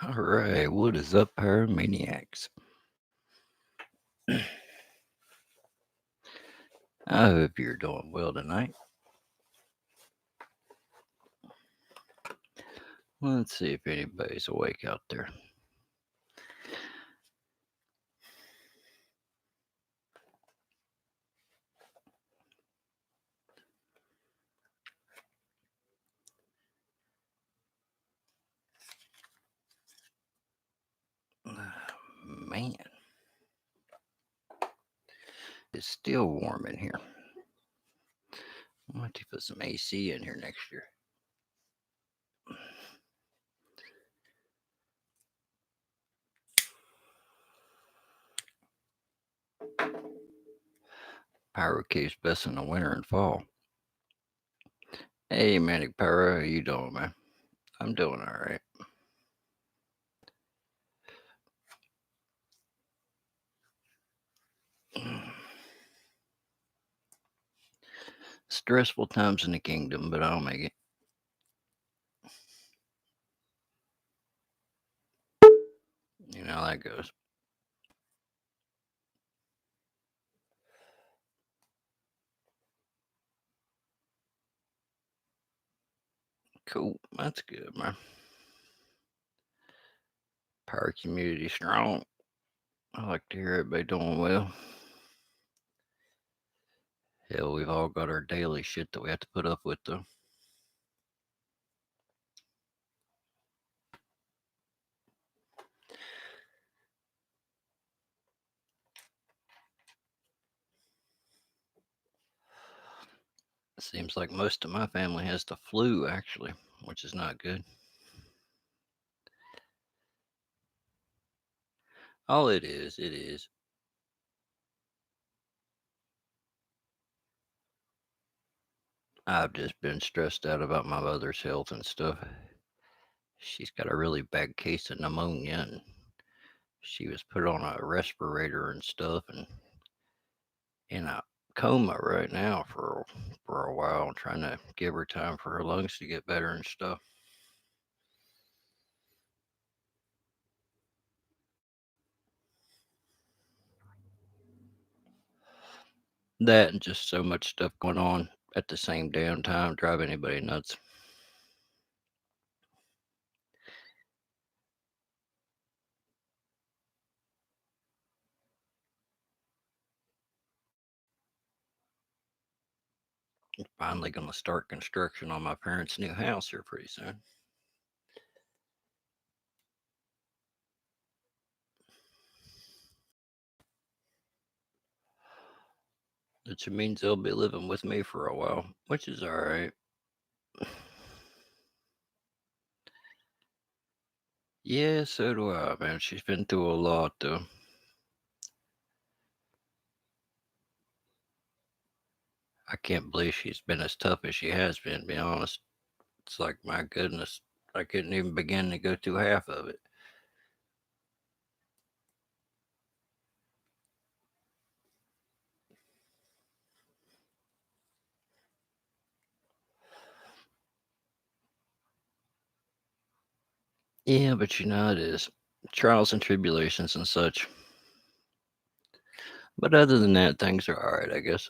All right, what is up, pyromaniacs? I hope you're doing well tonight. Let's see if anybody's awake out there. Man, it's still warm in here. I want to put some AC in here next year. Pyro keeps best in the winter and fall. Hey, Manic Pyro, how you doing, man? I'm doing all right. Stressful times in the kingdom, but I'll make it. You know how that goes. Cool, that's good, man. Pyro community strong. I like to hear everybody doing well. Hell, we've all got our daily shit that we have to put up with, though. Seems like most of my family has the flu, actually, which is not good. Oh, it is. It is. I've just been stressed out about my mother's health and stuff. She's got a really bad case of pneumonia, and she was put on a respirator and stuff, and in a coma right now for a while, trying to give her time for her lungs to get better and stuff. That and just so much stuff going on at the same damn time drive anybody nuts. Finally going to start construction on my parents' new house here pretty soon. Which means they'll be living with me for a while, which is all right. Yeah, so do I, man. She's been through a lot, though. I can't believe she's been as tough as she has been, to be honest. It's like, my goodness, I couldn't even begin to go through half of it. Yeah, but you know, it is trials and tribulations and such. But other than that, things are all right, I guess.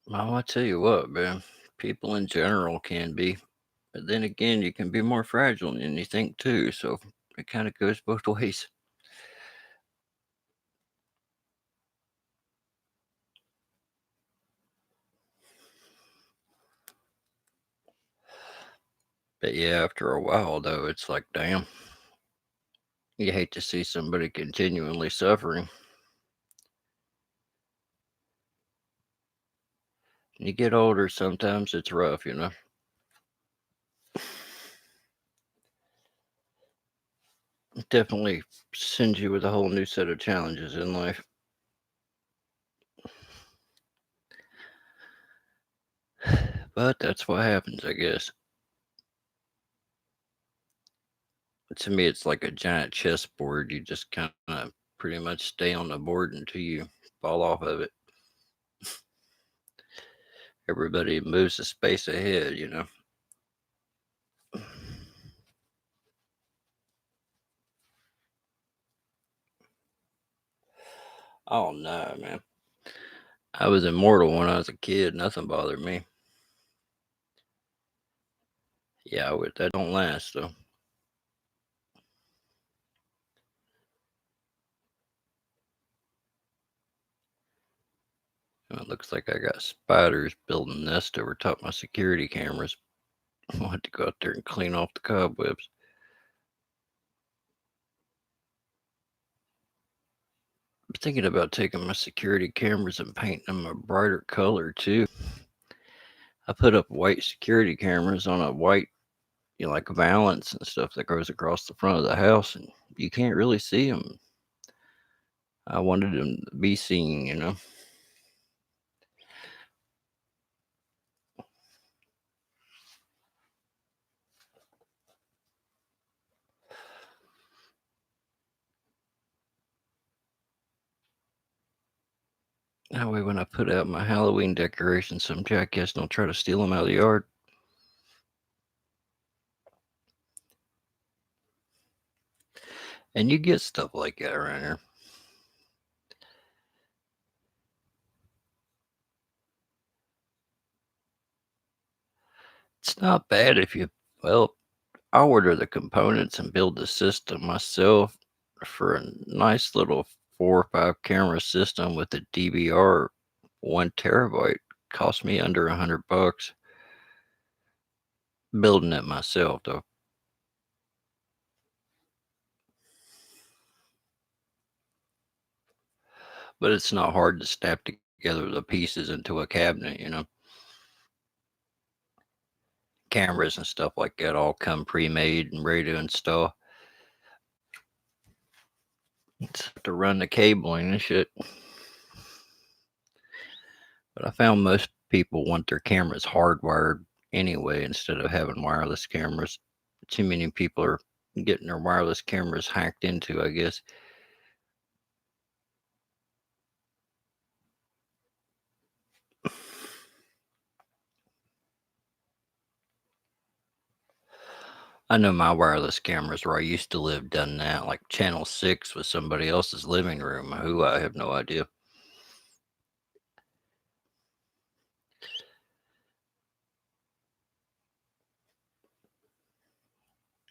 Well, I tell you what, man, people in general can be, but then again, you can be more fragile than you think too. So it kind of goes both ways. But yeah, after a while, though, it's like, damn, you hate to see somebody continually suffering. When you get older, sometimes it's rough, you know. It definitely sends you with a whole new set of challenges in life. But that's what happens, I guess. To me, it's like a giant chessboard. You just kind of pretty much stay on the board until you fall off of it. Everybody moves a space ahead. Oh no, man. I was immortal when I was a kid. Nothing bothered me. Yeah, that don't last though. It looks like I got spiders building nest over top my security cameras. I'll have to go out there and clean off the cobwebs. I'm thinking about taking my security cameras and painting them a brighter color too. I put up white security cameras on a white, like valance and stuff that goes across the front of the house, and you can't really see them. I wanted them to be seen. That way, when I put out my Halloween decorations, some jackass don't try to steal them out of the yard. And you get stuff like that around here. It's not bad well, I order the components and build the system myself for a nice little 4 or 5 camera system with a DVR 1 terabyte. Cost me under $100 building it myself, though. But it's not hard to snap together the pieces into a cabinet. Cameras and stuff like that all come pre-made and ready to install. It's to run the cabling and shit. But I found most people want their cameras hardwired anyway instead of having wireless cameras. Too many people are getting their wireless cameras hacked into, I guess. I know my wireless cameras where I used to live done that, like channel 6 was somebody else's living room. Who, I have no idea.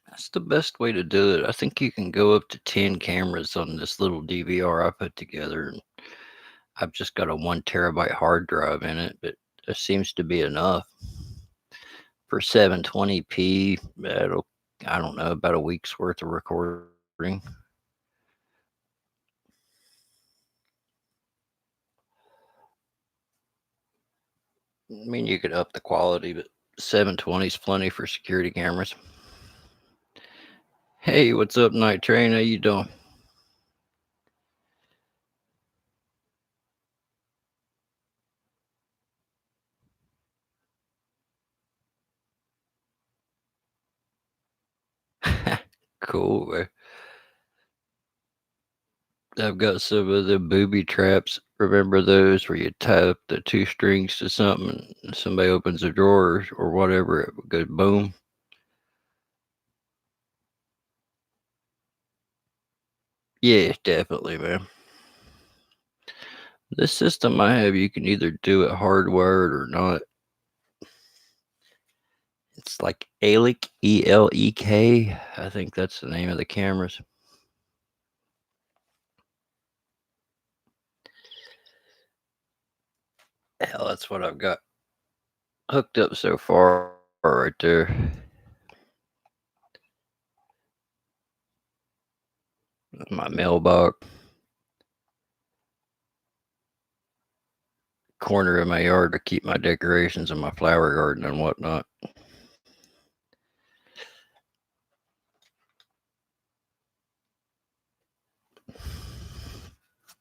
That's the best way to do it. I think you can go up to 10 cameras on this little DVR I put together. And I've just got a 1 terabyte hard drive in it, but it seems to be enough. For 720p, I don't know, about a week's worth of recording. I mean, you could up the quality, but 720 is plenty for security cameras. Hey, what's up, Night Train? How you doing? Cool, man. I've got some of the booby traps. Remember those where you tie up the 2 strings to something and somebody opens a drawer or whatever, it goes boom? Yeah, definitely, man. This system I have, you can either do it hardwired or not. It's like Elek, ELEK. I think that's the name of the cameras. Hell, that's what I've got hooked up so far right there. My mailbox, corner of my yard to keep my decorations in my flower garden and whatnot.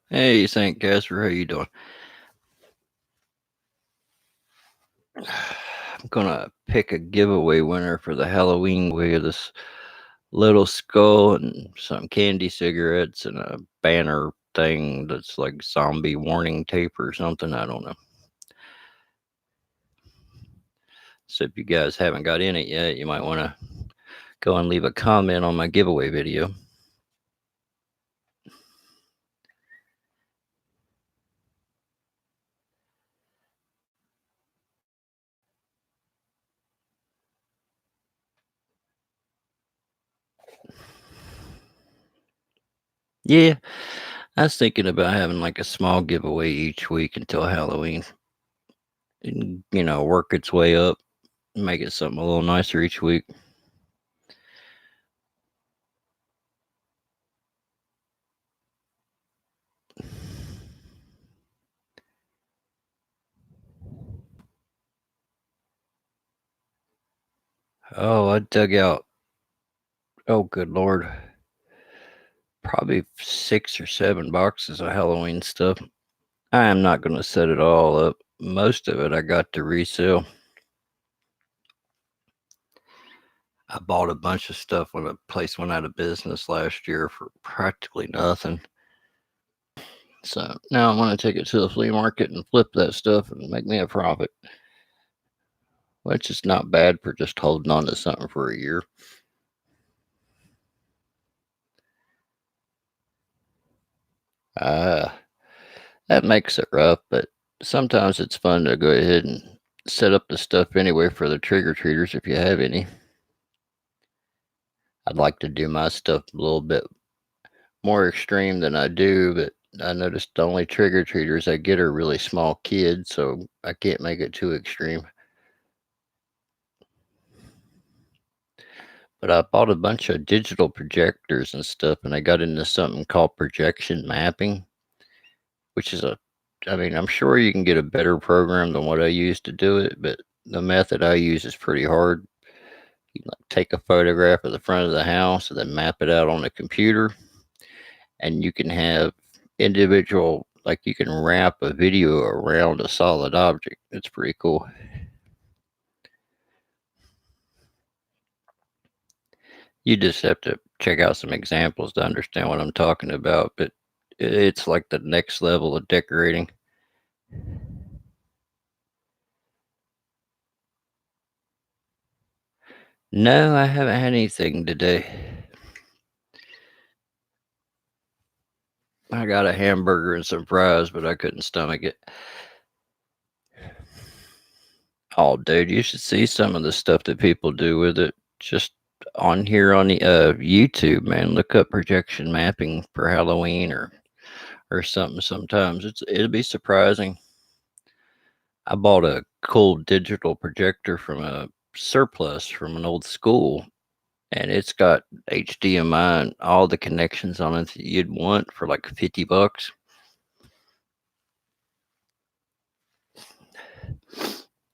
Hey, St. Casper, how you doing? I'm gonna pick a giveaway winner for the Halloween way of this little skull and some candy cigarettes and a banner thing that's like zombie warning tape or something. I don't know. So if you guys haven't got in it yet, you might want to go and leave a comment on my giveaway video. Yeah, I was thinking about having like a small giveaway each week until Halloween, and work its way up, make it something a little nicer each week. Oh, I dug out. Oh, good Lord. Probably 6 or 7 boxes of Halloween stuff. I am not going to set it all up. Most of it I got to resell. I bought a bunch of stuff when the place went out of business last year for practically nothing. So now I'm going to take it to the flea market and flip that stuff and make me a profit. Which is not bad for just holding on to something for a year. That makes it rough, but sometimes it's fun to go ahead and set up the stuff anyway for the trick-or-treaters if you have any. I'd like to do my stuff a little bit more extreme than I do, but I noticed the only trick-or-treaters I get are really small kids, so I can't make it too extreme. But I bought a bunch of digital projectors and stuff, and I got into something called projection mapping, which is I'm sure you can get a better program than what I use to do it, but the method I use is pretty hard. You take a photograph of the front of the house and then map it out on a computer, and you can have individual, like you can wrap a video around a solid object. It's pretty cool. You just have to check out some examples to understand what I'm talking about, but it's like the next level of decorating. No, I haven't had anything today. I got a hamburger and some fries, but I couldn't stomach it. Oh, dude, you should see some of the stuff that people do with it. Just on here on the YouTube, man. Look up projection mapping for Halloween or something. Sometimes it'll be surprising. I bought a cool digital projector from a surplus from an old school, and it's got HDMI and all the connections on it that you'd want for like $50.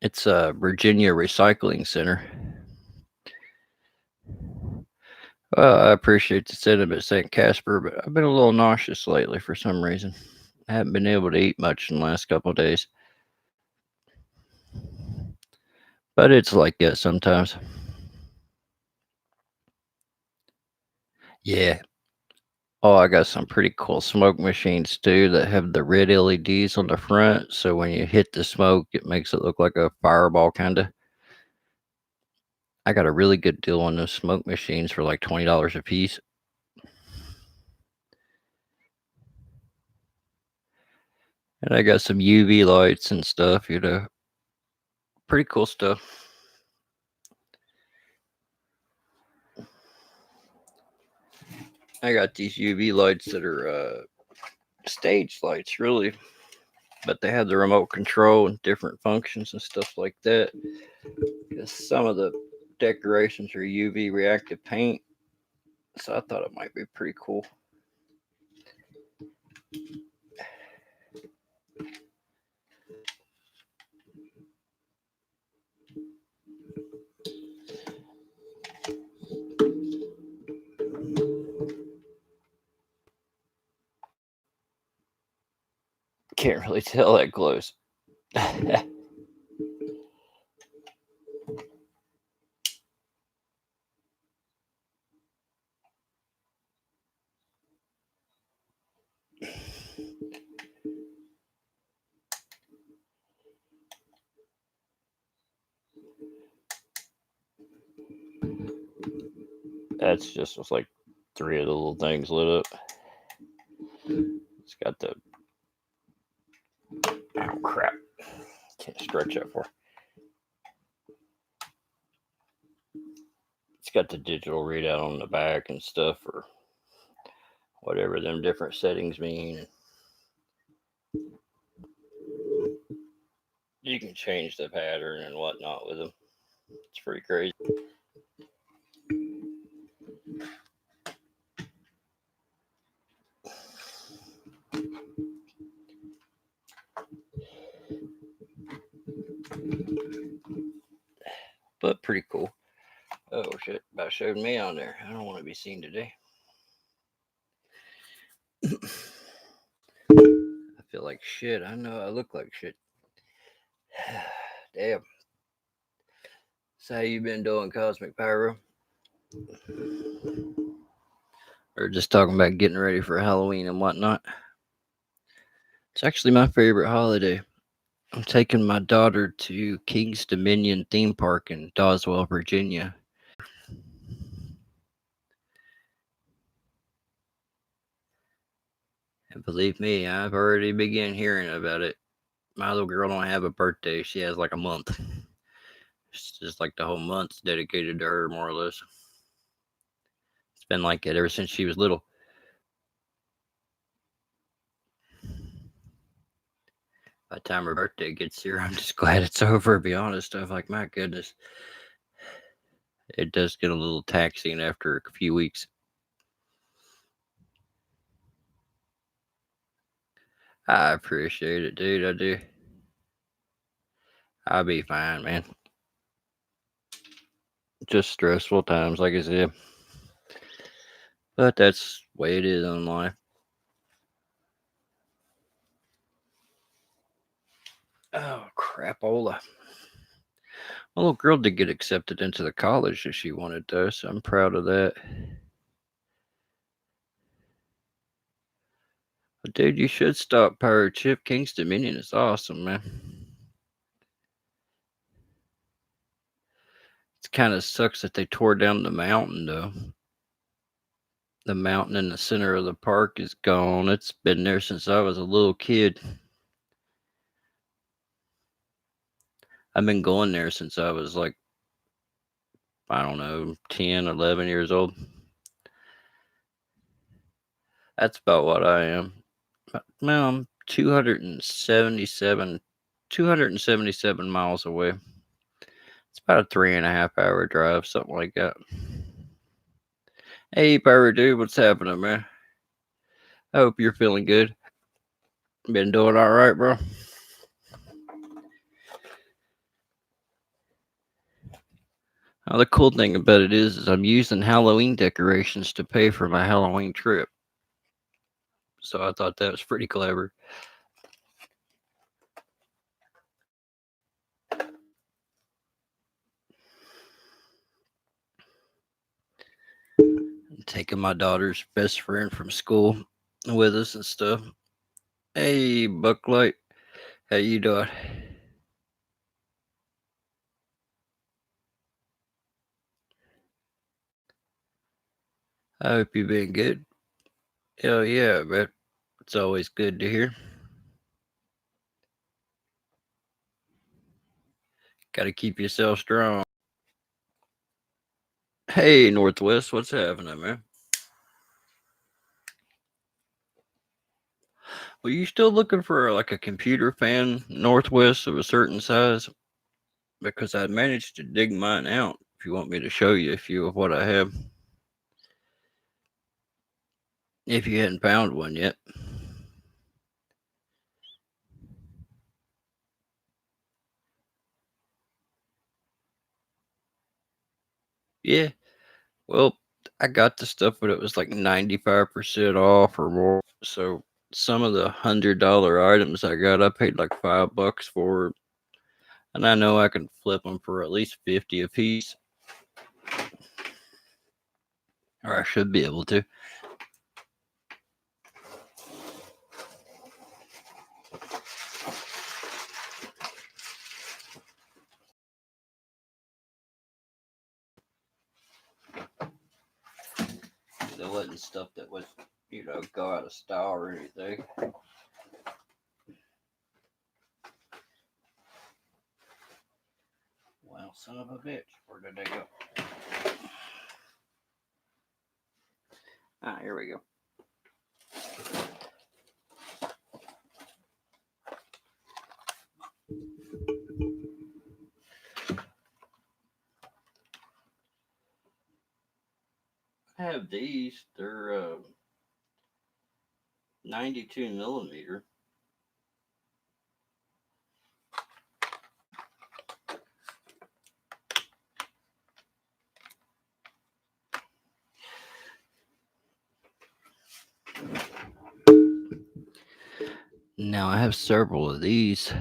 It's a Virginia Recycling Center. Well, I appreciate the sentiment, St. Casper, but I've been a little nauseous lately for some reason. I haven't been able to eat much in the last couple of days. But it's like that sometimes. Yeah. Oh, I got some pretty cool smoke machines too that have the red LEDs on the front. So when you hit the smoke, it makes it look like a fireball kind of. I got a really good deal on those smoke machines for like $20 a piece. And I got some UV lights and stuff, Pretty cool stuff. I got these UV lights that are stage lights, really, but they have the remote control and different functions and stuff like that. Some of the decorations are UV reactive paint, so I thought it might be pretty cool. Can't really tell that close. That's just like 3 of the little things lit up. It's got the, oh crap, can't stretch that far. It's got the digital readout on the back and stuff, or whatever them different settings mean. You can change the pattern and whatnot with them. It's pretty crazy. But pretty cool. Oh shit, about showed me on there. I don't want to be seen today. I feel like shit. I know I look like shit. Damn. So how you been doing, Cosmic Pyro? Or just talking about getting ready for Halloween and whatnot. It's actually my favorite holiday. I'm taking my daughter to King's Dominion theme park in Doswell, Virginia. And believe me, I've already begun hearing about it. My little girl don't have a birthday. She has like a month. It's just like the whole month's dedicated to her, more or less. It's been like that ever since she was little. By the time her birthday gets here, I'm just glad it's over, to be honest. I'm like, my goodness. It does get a little taxing after a few weeks. I appreciate it, dude. I do. I'll be fine, man. Just stressful times, like I said. But that's the way it is in life. Oh, crapola. My little girl did get accepted into the college that she wanted, though, so I'm proud of that. But dude, you should stop Pyro Chip. King's Dominion is awesome, man. It kind of sucks that they tore down the mountain, though. The mountain in the center of the park is gone. It's been there since I was a little kid. I've been going there since I was like, I don't know, 10, 11 years old. That's about what I am. Well, I'm 277 miles away. It's about a 3.5 hour drive, something like that. Hey, Pyro Dude, what's happening, man? I hope you're feeling good. Been doing all right, bro? Now, the cool thing about it is I'm using Halloween decorations to pay for my Halloween trip. So I thought that was pretty clever. I'm taking my daughter's best friend from school with us and stuff. Hey, Bucklight, how you doing? I hope you've been good. Hell yeah, man. It's always good to hear. Gotta keep yourself strong. Hey, Northwest, what's happening, man? Well, you still looking for like a computer fan, Northwest, of a certain size? Because I managed to dig mine out. If you want me to show you a few of what I have. If you hadn't found one yet. Yeah. Well, I got the stuff, but it was like 95% off or more. So some of the $100 items I got, I paid like $5 for. And I know I can flip them for at least 50 a piece. Or I should be able to. there wasn't stuff that would, go out of style or anything. Well, son of a bitch, where did they go? Here we go. I have these. They're 92 millimeter. Now I have several of these.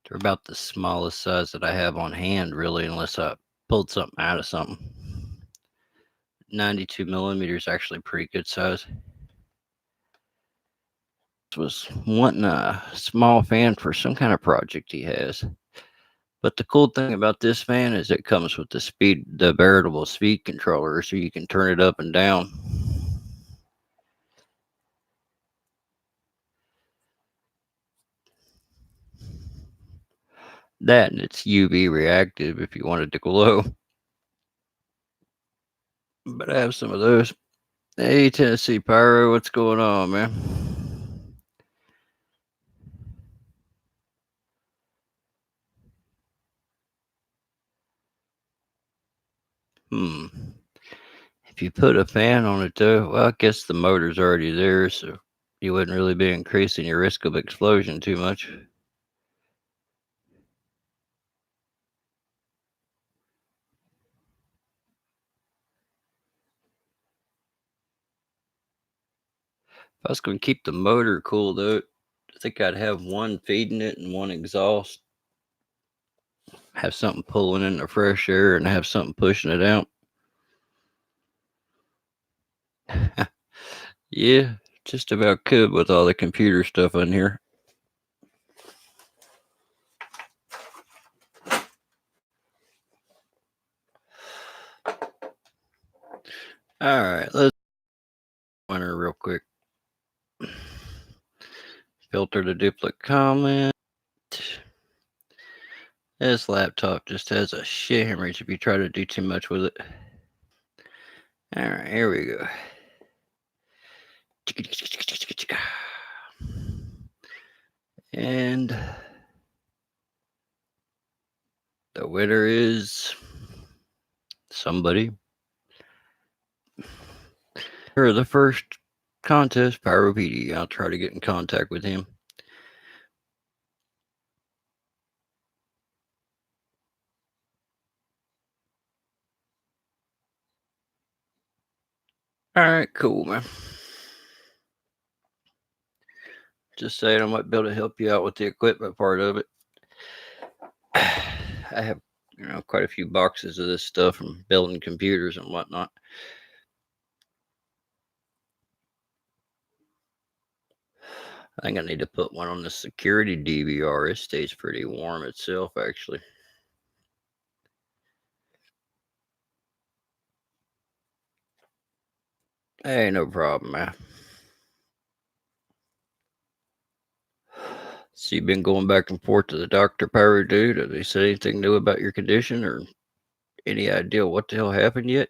They're about the smallest size that I have on hand, really, unless I pulled something out of something. 92 millimeters is actually pretty good size. Was wanting a small fan for some kind of project he has. But the cool thing about this fan is it comes with the veritable speed controller, so you can turn it up and down. That, and it's UV reactive if you wanted to glow. But I have some of those. Hey, Tennessee Pyro, what's going on, man? If you put a fan on it, though, well, I guess the motor's already there, so you wouldn't really be increasing your risk of explosion too much. If I was going to keep the motor cool, though, I think I'd have one feeding it and one exhaust. Have something pulling in the fresh air and have something pushing it out. Yeah, just about could with all the computer stuff in here. All right, let's winner real quick. Filter the duplicate comment. This laptop just has a shit hemorrhage if you try to do too much with it. All right, here we go. And the winner is somebody. For the first contest, Pyro PD. I'll try to get in contact with him. All right, cool, man. Just saying I might be able to help you out with the equipment part of it. I have, quite a few boxes of this stuff from building computers and whatnot. I think I need to put one on the security DVR. It stays pretty warm itself, actually. Hey, no problem, man. So you've been going back and forth to the doctor, Pyro dude? Have they said anything new about your condition or any idea what the hell happened yet?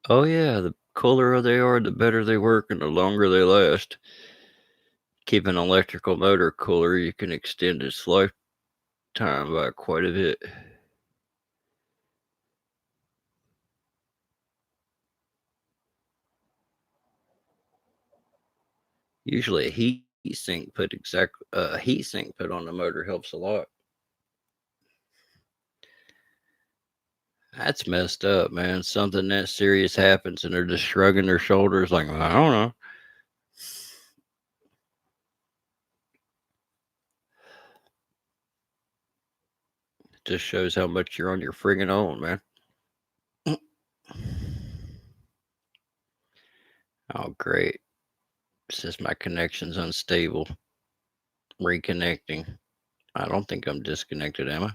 Oh yeah, the cooler they are, the better they work and the longer they last. Keep an electrical motor cooler, you can extend its lifetime by quite a bit. Usually a heat sink put on the motor helps a lot. That's messed up, man. Something that serious happens and they're just shrugging their shoulders like, I don't know. It just shows how much you're on your friggin' own, man. Oh, great. It says my connection's unstable. Reconnecting. I don't think I'm disconnected, am I?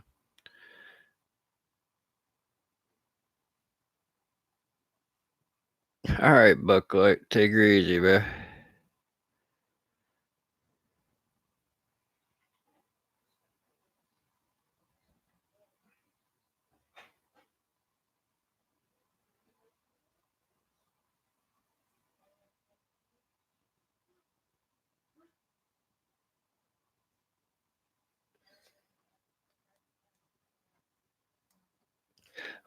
All right, Bucklight, take her easy, bro.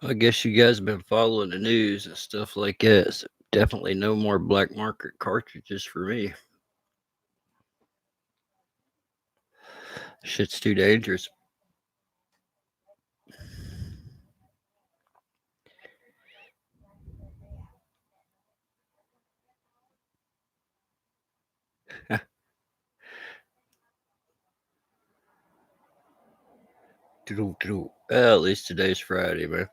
I guess you guys have been following the news and stuff like that. So definitely no more black market cartridges for me. Shit's too dangerous. Well, at least today's Friday, man. Of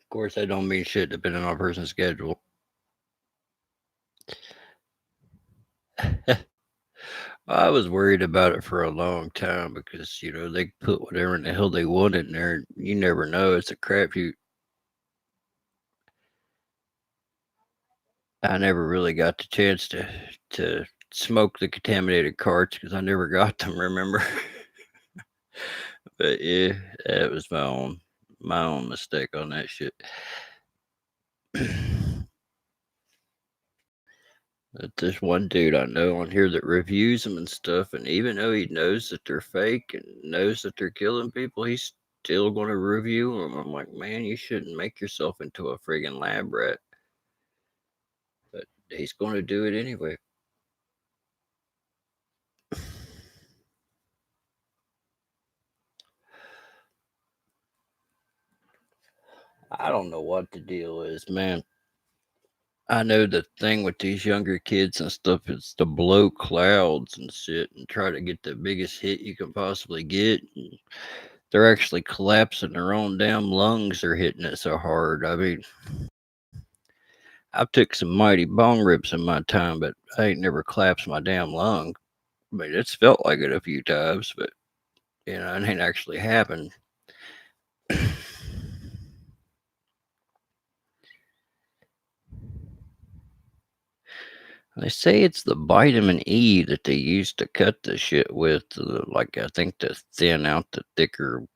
course, that don't mean shit depending on a person's schedule. I was worried about it for a long time because, they put whatever in the hell they want in there. You never know. It's a crapshoot. I never really got the chance to smoke the contaminated carts because I never got them, remember? But yeah, that was my own mistake on that shit. But there's one dude I know on here that reviews them and stuff, and even though he knows that they're fake and knows that they're killing people, he's still going to review them. I'm like, man, you shouldn't make yourself into a friggin' lab rat. But he's going to do it anyway. I don't know what the deal is, man. I know the thing with these younger kids and stuff is to blow clouds and shit and try to get the biggest hit you can possibly get. And they're actually collapsing their own damn lungs. They're hitting it so hard. I mean, I've took some mighty bong rips in my time, but I ain't never collapsed my damn lung. I mean, it's felt like it a few times, but it ain't actually happened. They say it's the vitamin E that they use to cut the shit with, like I think to thin out the thicker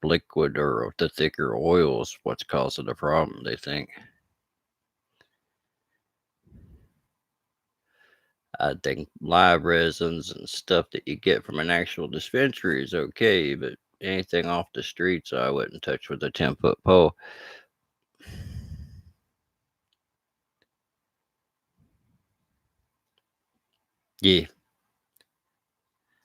liquid or the thicker oil is what's causing the problem. They think. I think live resins and stuff that you get from an actual dispensary is okay, but anything off the streets I wouldn't touch with a 10-foot pole. Yeah,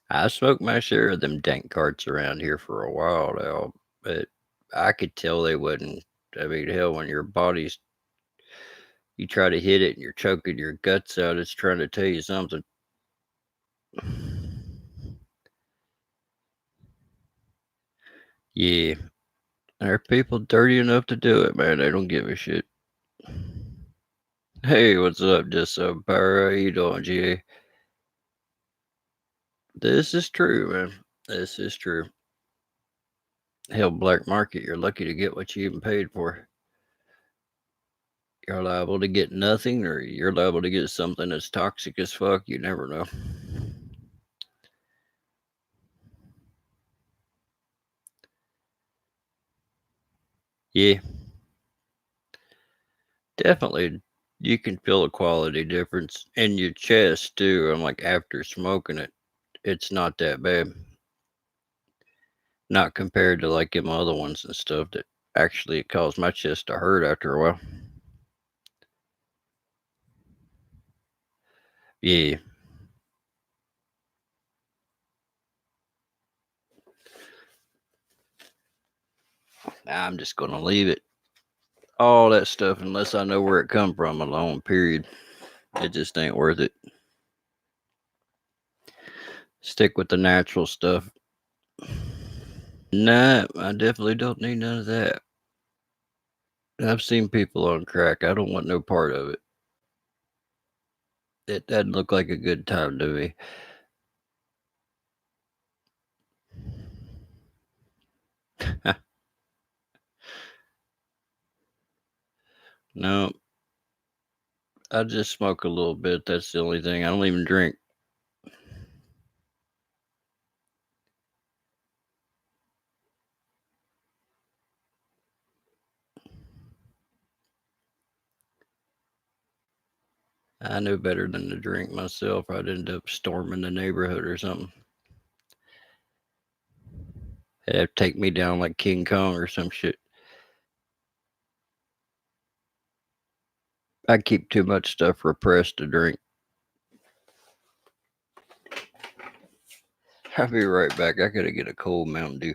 I smoked my share of them dank carts around here for a while now, but I could tell they wouldn't. I mean, hell, when your body's you try to hit it and you're choking your guts out, it's trying to tell you something. Yeah, there are people dirty enough to do it, man. They don't give a shit. Hey, what's up, just some pyro? How you doing, GA? This is true, man. This is true. Hell, black market, you're lucky to get what you even paid for. You're liable to get nothing, or you're liable to get something that's toxic as fuck. You never know. Yeah, definitely. You can feel a quality difference in your chest too. I'm like, after smoking it, it's not that bad. Not compared to like them other ones and stuff that actually caused my chest to hurt after a while. Yeah, I'm just gonna leave it. All that stuff, unless I know where it come from alone, period. It just ain't worth it. Stick with the natural stuff. Nah, I definitely don't need none of that. I've seen people on crack. I don't want no part of it. It doesn't look like a good time to me. No, I just smoke a little bit. That's the only thing. I don't even drink. I knew better than to drink myself. I'd end up storming the neighborhood or something. They'd have to take me down like King Kong or some shit. I keep too much stuff repressed to drink. I'll be right back. I gotta get a cold Mountain Dew.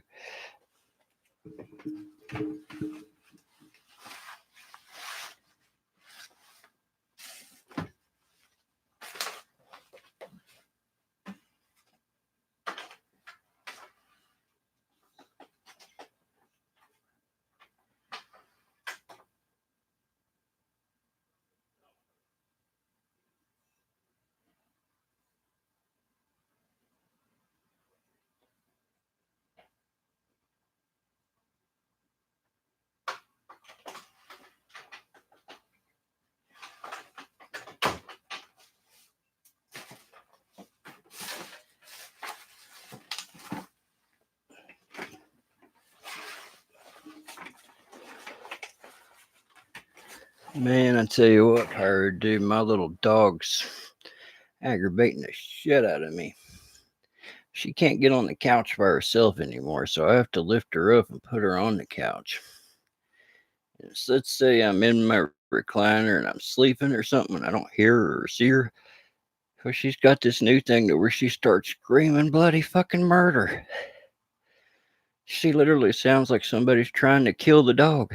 Man, I tell you what, Pyro, dude, my little dog's aggravating the shit out of me. She can't get on the couch by herself anymore, so I have to lift her up and put her on the couch. So let's say I'm in my recliner and I'm sleeping or something and I don't hear her or see her. Well, she's got this new thing to where she starts screaming bloody fucking murder. She literally sounds like somebody's trying to kill the dog.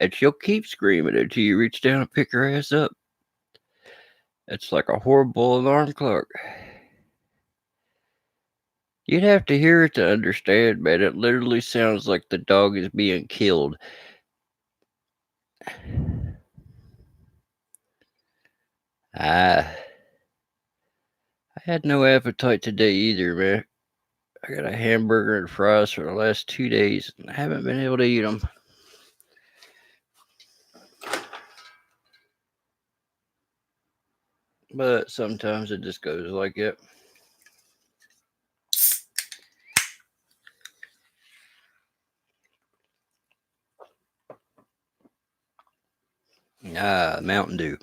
And she'll keep screaming until you reach down and pick her ass up. It's like a horrible alarm clock. You'd have to hear it to understand, man. It literally sounds like the dog is being killed. I had no appetite today either, man. I got a hamburger and fries for the last 2 days, and I haven't been able to eat them. But sometimes it just goes like it. Mountain Dew.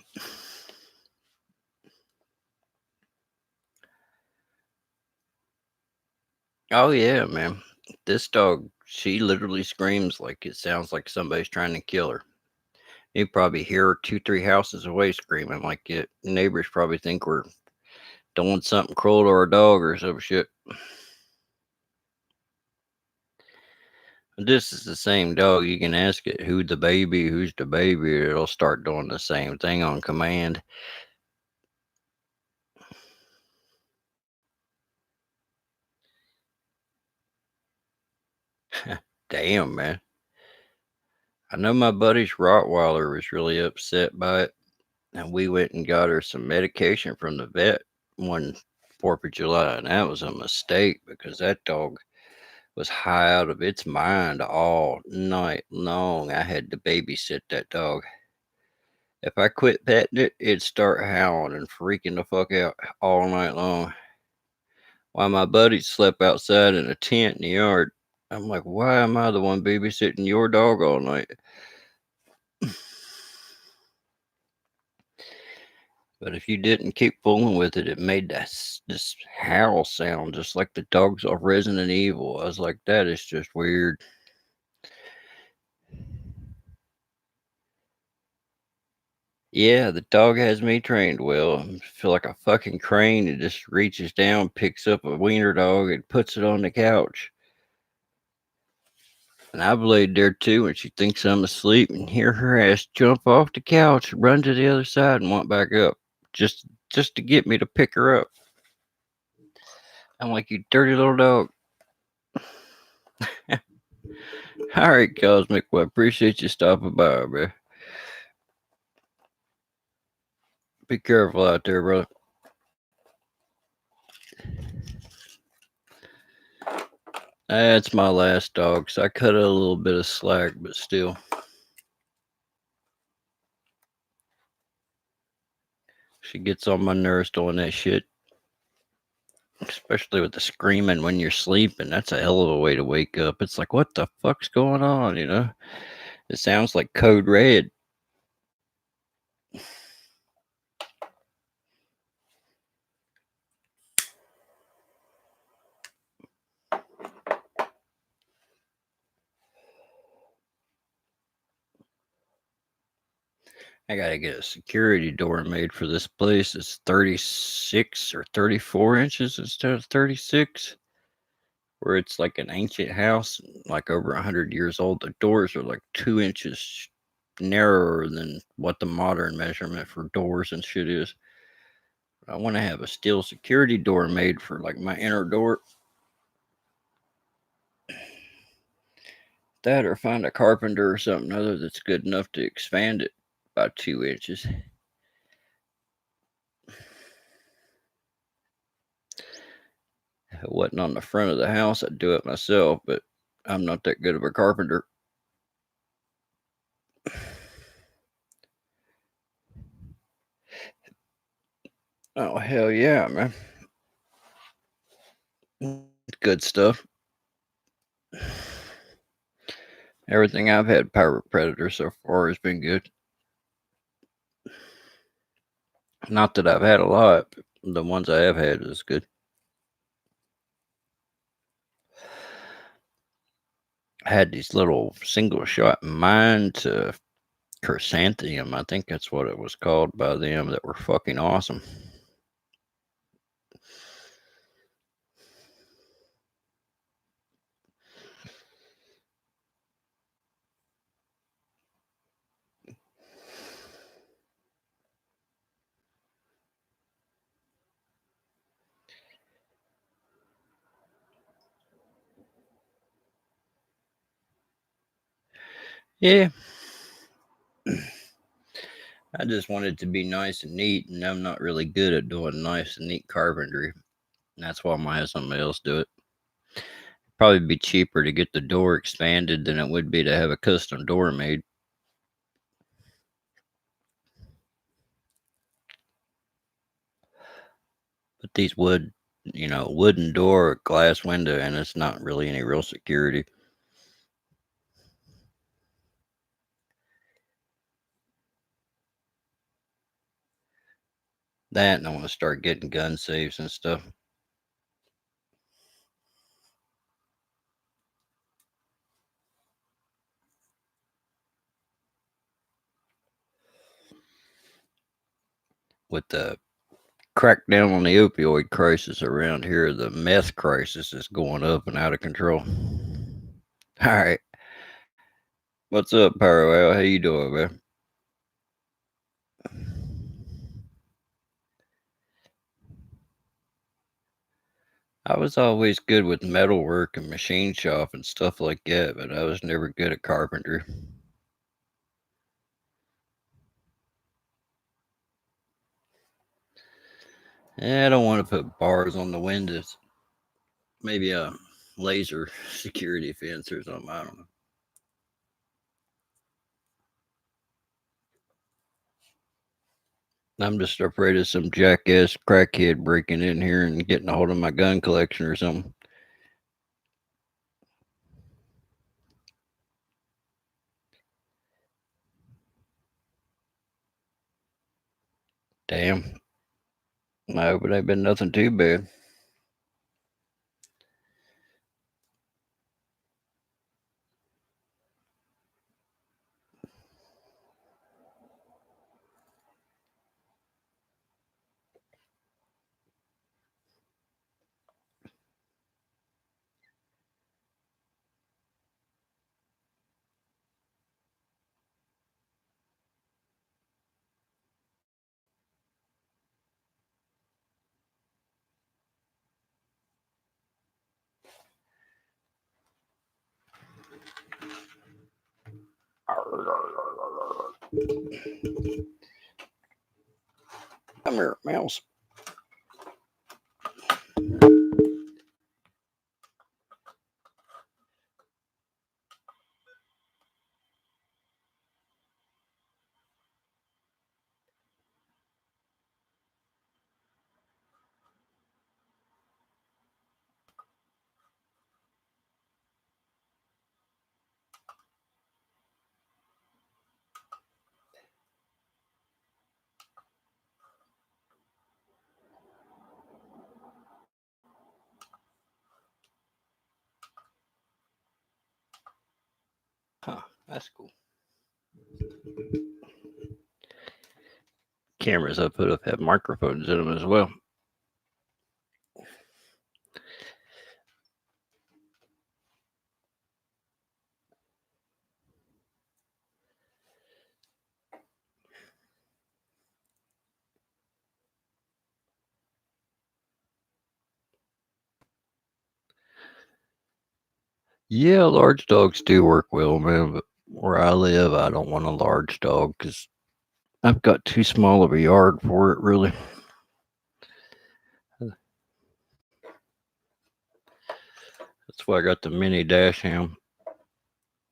Oh yeah, man. This dog, she literally screams like it sounds like somebody's trying to kill her. You probably hear her 2, 3 houses away screaming like it. Neighbors probably think we're doing something cruel to our dog or some shit. This is the same dog. You can ask it who's the baby. It'll start doing the same thing on command. Damn, man. I know my buddy's Rottweiler was really upset by it, and we went and got her some medication from the vet one 4th of July, and that was a mistake because that dog was high out of its mind all night long. I had to babysit that dog. If I quit petting it, it'd start howling and freaking the fuck out all night long. While my buddies slept outside in a tent in the yard, I'm like, why am I the one babysitting your dog all night? But if you didn't keep fooling with it, it made this howl sound just like the dogs off Resident Evil. I was like, that is just weird. Yeah, the dog has me trained well. I feel like a fucking crane. It just reaches down, picks up a wiener dog, and puts it on the couch. And I've laid there too when she thinks I'm asleep and hear her ass jump off the couch, run to the other side, and want back up, just to get me to pick her up. I'm like, you dirty little dog. All right, Cosmic. Well, I appreciate you stopping by, man. Be careful out there, brother. That's my last dog, so I cut a little bit of slack, but still. She gets on my nerves doing that shit. Especially with the screaming when you're sleeping. That's a hell of a way to wake up. It's like, what the fuck's going on, you know? It sounds like code red. I gotta get a security door made for this place. It's 36 or 34 inches instead of 36. Where it's like an ancient house, like over 100 years old. The doors are like 2 inches narrower than what the modern measurement for doors and shit is. I want to have a steel security door made for like my inner door. That or find a carpenter or something other that's good enough to expand it by 2 inches. If it wasn't on the front of the house, I'd do it myself, but I'm not that good of a carpenter. Oh, hell yeah, man. Good stuff. Everything I've had Pirate Predator so far has been good. Not that I've had a lot, but the ones I have had is good. I had these little single shot mine to chrysanthemum. I think that's what it was called by them, that were fucking awesome. Yeah. I just want it to be nice and neat, and I'm not really good at doing nice and neat carpentry. That's why I'm gonna have somebody else do it. Probably be cheaper to get the door expanded than it would be to have a custom door made. But these wooden door, glass window, and it's not really any real security. That, and I want to start getting gun safes and stuff. With the crackdown on the opioid crisis around here, the meth crisis is going up and out of control. All right. What's up, Pyro? How you doing, man? I was always good with metalwork and machine shop and stuff like that, but I was never good at carpentry. I don't want to put bars on the windows. Maybe a laser security fence or something. I don't know. I'm just afraid of some jackass crackhead breaking in here and getting a hold of my gun collection or something. Damn. I hope it ain't been nothing too bad. Come here, mouse. Huh, that's cool. Cameras I put up have microphones in them as well. Yeah, large dogs do work well, man, but where I live, I don't want a large dog because I've got too small of a yard for it, really. That's why I got the mini dash ham.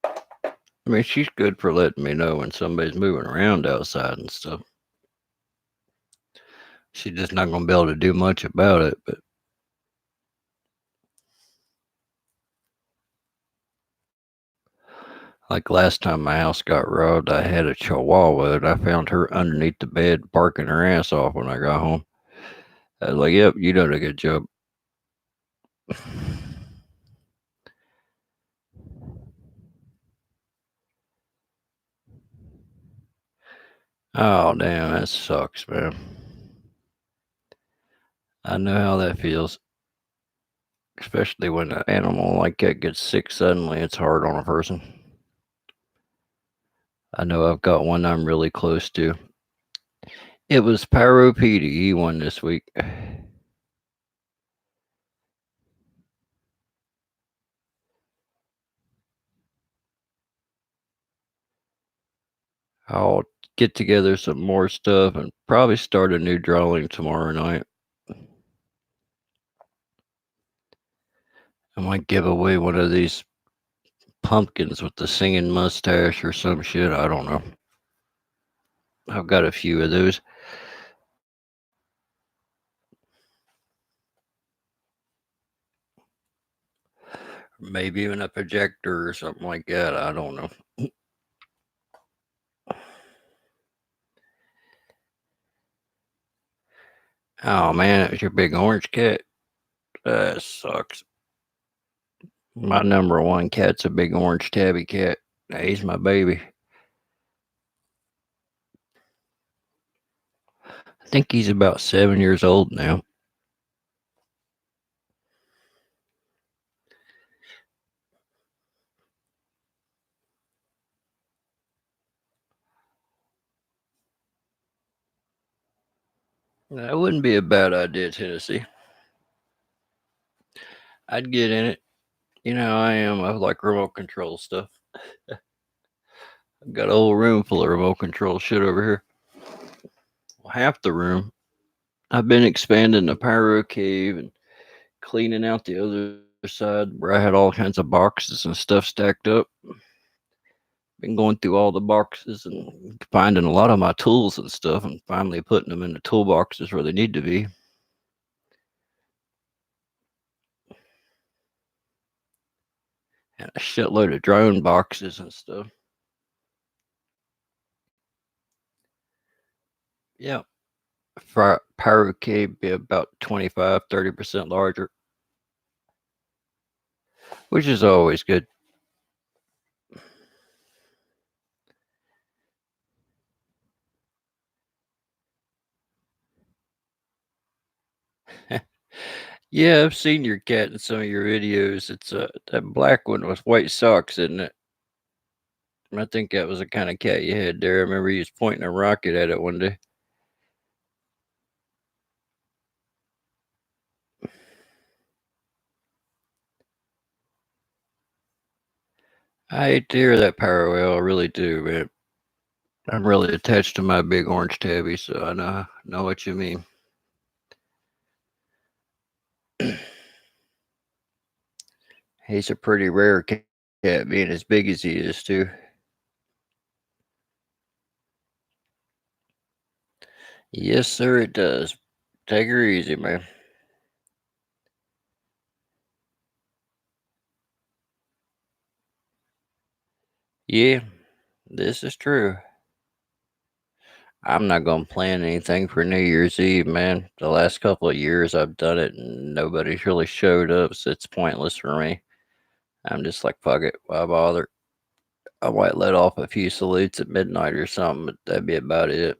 I mean, she's good for letting me know when somebody's moving around outside and stuff. She's just not going to be able to do much about it, but like last time my house got robbed, I had a chihuahua and I found her underneath the bed barking her ass off when I got home. I was like, yep, you done a good job. Oh, damn, that sucks, man. I know how that feels. Especially when an animal like that gets sick suddenly, it's hard on a person. I know I've got one I'm really close to. It was Pyro Petey. He won this week. I'll get together some more stuff and probably start a new drawing tomorrow night. I might give away one of these pumpkins with the singing mustache or some shit. I don't know. I've got a few of those. Maybe even a projector or something like that. I don't know. Oh man, it was your big orange cat. That sucks. My number one cat's a big orange tabby cat. He's my baby. I think he's about 7 years old now. That wouldn't be a bad idea, Tennessee. I'd get in it. You know, I am. I like remote control stuff. I've got a whole room full of remote control shit over here. Well, half the room. I've been expanding the pyro cave and cleaning out the other side where I had all kinds of boxes and stuff stacked up. Been going through all the boxes and finding a lot of my tools and stuff and finally putting them in the toolboxes where they need to be. And a shitload of drone boxes and stuff. Yeah. Pyro cave be about 25-30% larger, which is always good. Yeah, I've seen your cat in some of your videos. It's that black one with white socks, isn't it? I think that was the kind of cat you had there. I remember you was pointing a rocket at it one day. I hate to hear that, Parallel. I really do, man. I'm really attached to my big orange tabby, so I know what you mean. He's a pretty rare cat, being as big as he is too. Yes, sir, it does. Take her easy, man. Yeah, this is true. I'm not gonna plan anything for New Year's Eve, man. The last couple of years I've done it and nobody's really showed up, so it's pointless for me. I'm just like, fuck it, why bother? I might let off a few salutes at midnight or something, but that'd be about it.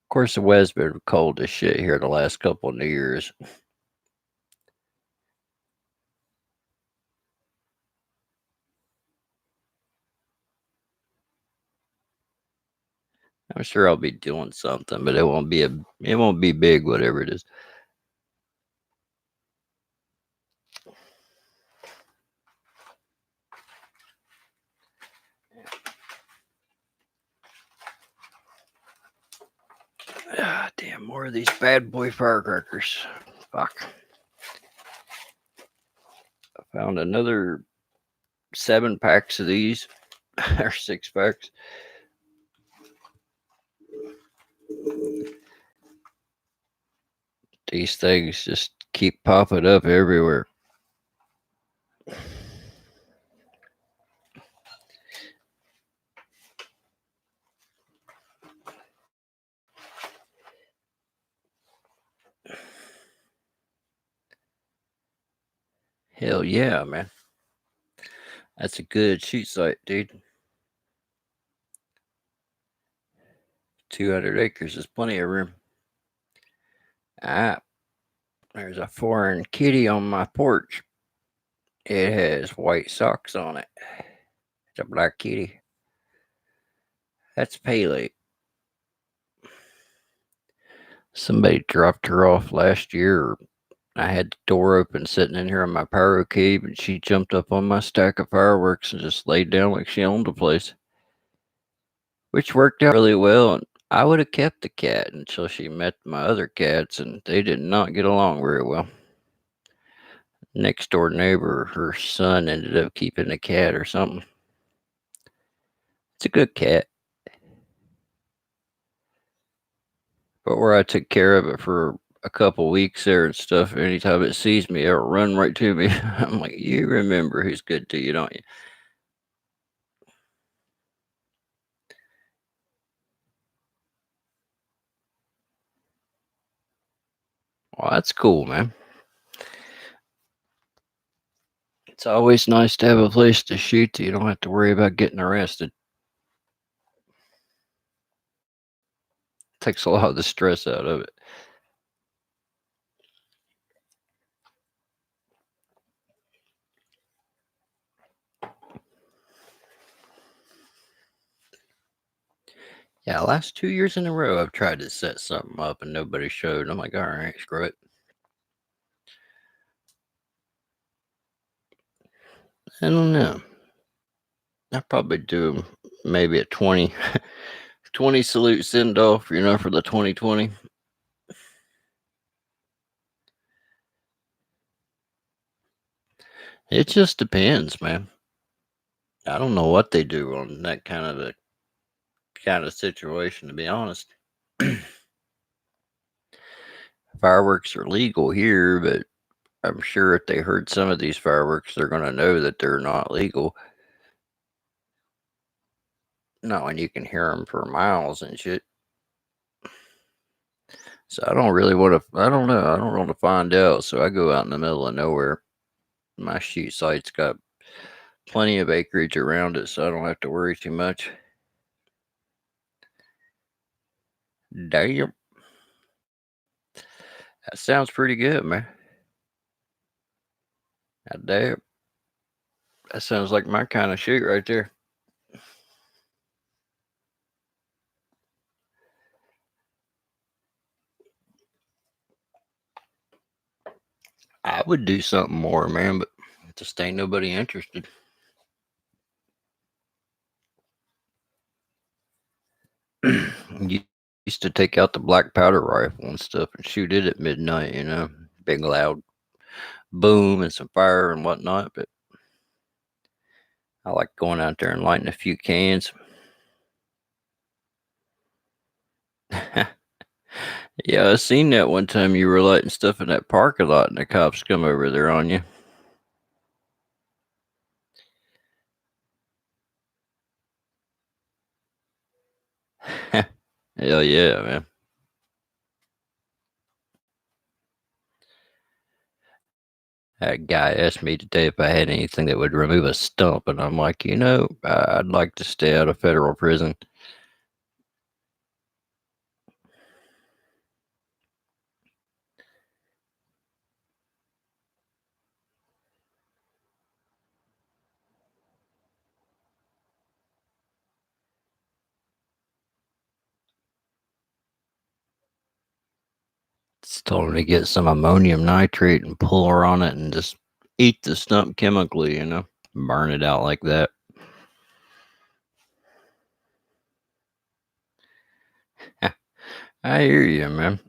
Of course, the weather's been cold as shit here the last couple of New Years. I'm sure I'll be doing something, but it won't be big, whatever it is. Ah, damn, more of these bad boy firecrackers. Fuck. I found another 7 packs of these, or 6 packs. These things just keep popping up everywhere. Hell yeah, man. That's a good shoot site, dude. 200 acres is plenty of room. Ah, there's a foreign kitty on my porch. It has white socks on it. It's a black kitty. That's Pele. Somebody dropped her off last year. I had the door open sitting in here in my pyro cave, and she jumped up on my stack of fireworks and just laid down like she owned the place, which worked out really well. And I would have kept the cat until she met my other cats, and they did not get along very well. Next door neighbor, her son ended up keeping the cat or something. It's a good cat, but where I took care of it for a couple weeks there and stuff, anytime it sees me, it'll run right to me. I'm like, you remember who's good to you, don't you? Well, that's cool, man. It's always nice to have a place to shoot that you don't have to worry about getting arrested. Takes a lot of the stress out of it. Yeah, last 2 years in a row, I've tried to set something up and nobody showed. I'm like, all right, screw it. I don't know. I probably do maybe a 20 salute send off, for the 2020. It just depends, man. I don't know what they do on that kind of situation, to be honest. Fireworks are legal here, but I'm sure if they heard some of these fireworks, they're going to know that they're not legal. No, and you can hear them for miles and shit. So I don't really want to. I don't know. I don't want to find out. So I go out in the middle of nowhere. My shoot site's got plenty of acreage around it, so I don't have to worry too much. Damn, that sounds pretty good, man. Damn, that sounds like my kind of shoot right there. would do something more, man, but just ain't nobody interested. You used to take out the black powder rifle and stuff and shoot it at midnight, big loud boom and some fire and whatnot. But I like going out there and lighting a few cans. Yeah, I seen that one time you were lighting stuff in that parking lot and the cops come over there on you. Hell yeah, man. That guy asked me today if I had anything that would remove a stump, and I'm like, I'd like to stay out of federal prison. Just told him to get some ammonium nitrate and pull her on it and just eat the stump chemically, burn it out like that. I hear you, man.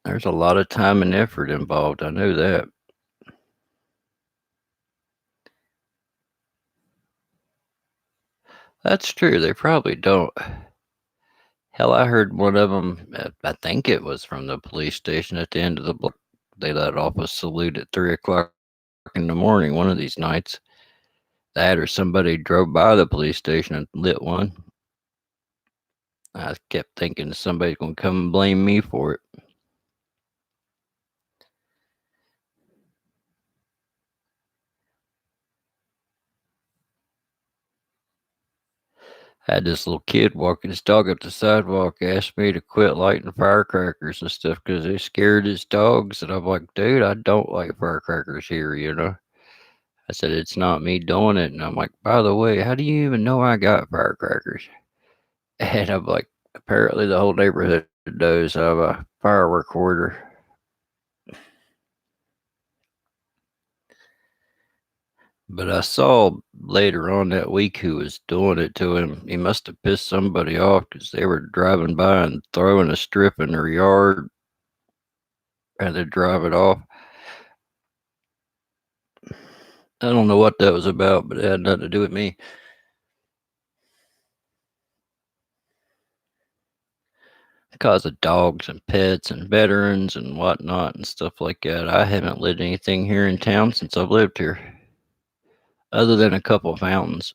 There's a lot of time and effort involved. I know that. That's true. They probably don't. Hell, I heard one of them, I think it was from the police station at the end of the block. They let off a salute at 3 o'clock in the morning one of these nights. That or somebody drove by the police station and lit one. I kept thinking somebody's going to come and blame me for it. I had this little kid walking his dog up the sidewalk, asked me to quit lighting firecrackers and stuff because they scared his dogs. And I'm like, dude, I don't like firecrackers here. I said, it's not me doing it. And I'm like, by the way, how do you even know I got firecrackers? And I'm like, apparently the whole neighborhood knows I have a firework order. But I saw later on that week who was doing it to him. He must have pissed somebody off because they were driving by and throwing a strip in their yard and they'd drive it off. I don't know what that was about, but it had nothing to do with me. Because of dogs and pets and veterans and whatnot and stuff like that. I haven't lit anything here in town since I've lived here, other than a couple of fountains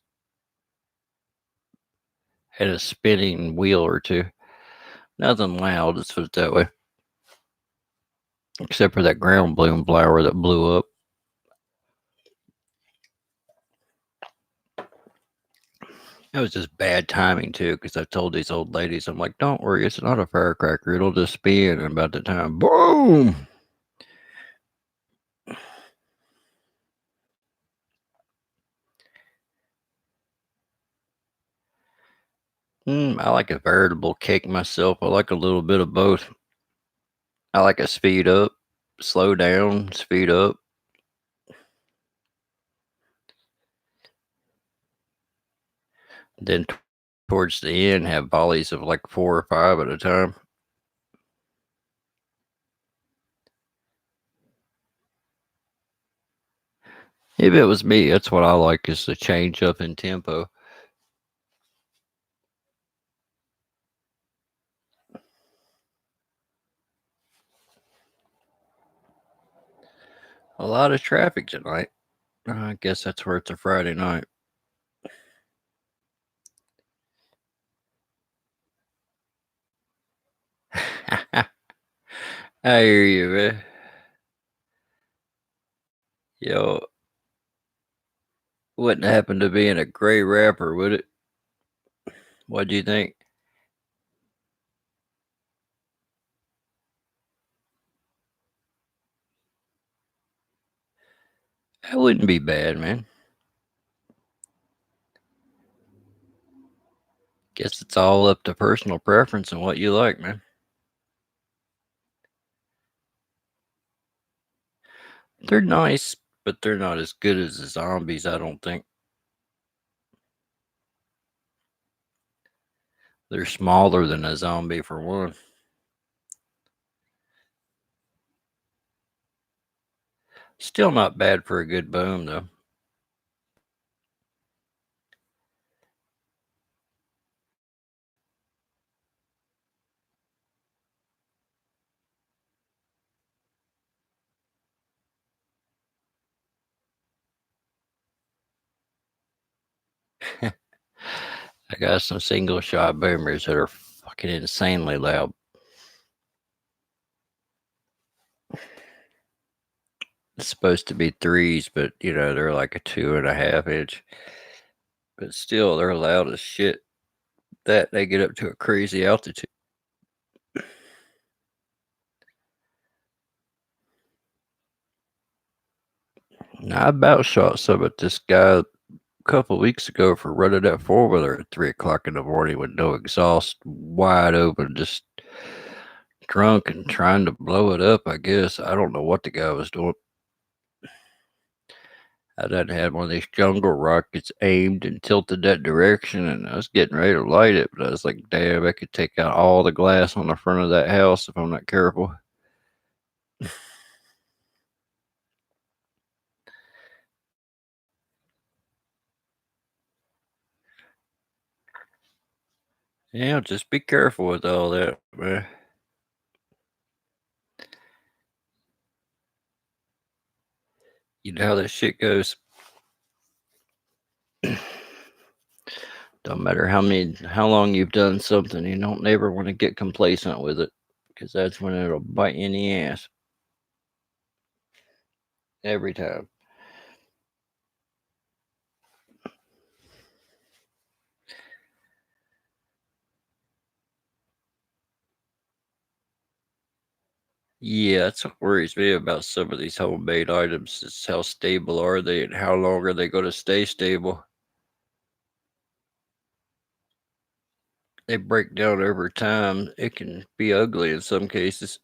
and a spinning wheel or two. Nothing loud, let's put it that way. Except for that ground bloom flower that blew up. It was just bad timing too, because I told these old ladies, I'm like, don't worry, it's not a firecracker. It'll just spin, and about the time, boom! I like a veritable cake myself. I like a little bit of both. I like a speed up, slow down, speed up. Then towards the end, have volleys of like 4 or 5 at a time. If it was me, that's what I like, is the change up in tempo. A lot of traffic tonight. I guess that's where it's a Friday night. I hear you, man. Yo, wouldn't happen to being a gray rapper, would it? What do you think? That wouldn't be bad, man. Guess it's all up to personal preference and what you like, man. They're nice, but they're not as good as the zombies, I don't think. They're smaller than a zombie, for one. Still not bad for a good boom, though. I got some single shot boomers that are fucking insanely loud. It's supposed to be threes, but they're like a 2.5 inch. But still, they're loud as shit. That they get up to a crazy altitude. Now, I about shot some at this guy a couple of weeks ago for running that 4-wheeler at 3 o'clock in the morning with no exhaust, wide open, just drunk and trying to blow it up, I guess. I don't know what the guy was doing. I done had one of these jungle rockets aimed and tilted that direction, and I was getting ready to light it, but I was like, damn, I could take out all the glass on the front of that house if I'm not careful. Yeah, just be careful with all that, man. You know how that shit goes. Don't matter how long you've done something, you don't never want to get complacent with it, because that's when it'll bite you in the ass every time. Yeah, that's what worries me about some of these homemade items is how stable are they and how long are they going to stay stable. They break down over time. It can be ugly in some cases.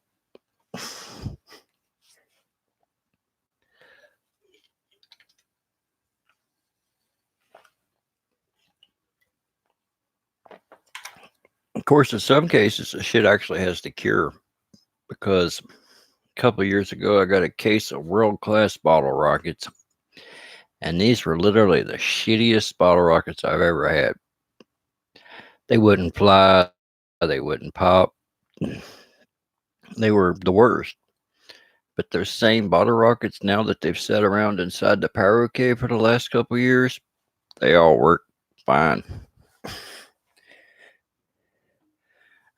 Of course, in some cases, the shit actually has the cure, because a couple of years ago, I got a case of world class bottle rockets, and these were literally the shittiest bottle rockets I've ever had. They wouldn't fly, they wouldn't pop, they were the worst. But those same bottle rockets, now that they've sat around inside the pyro cave for the last couple of years, they all work fine.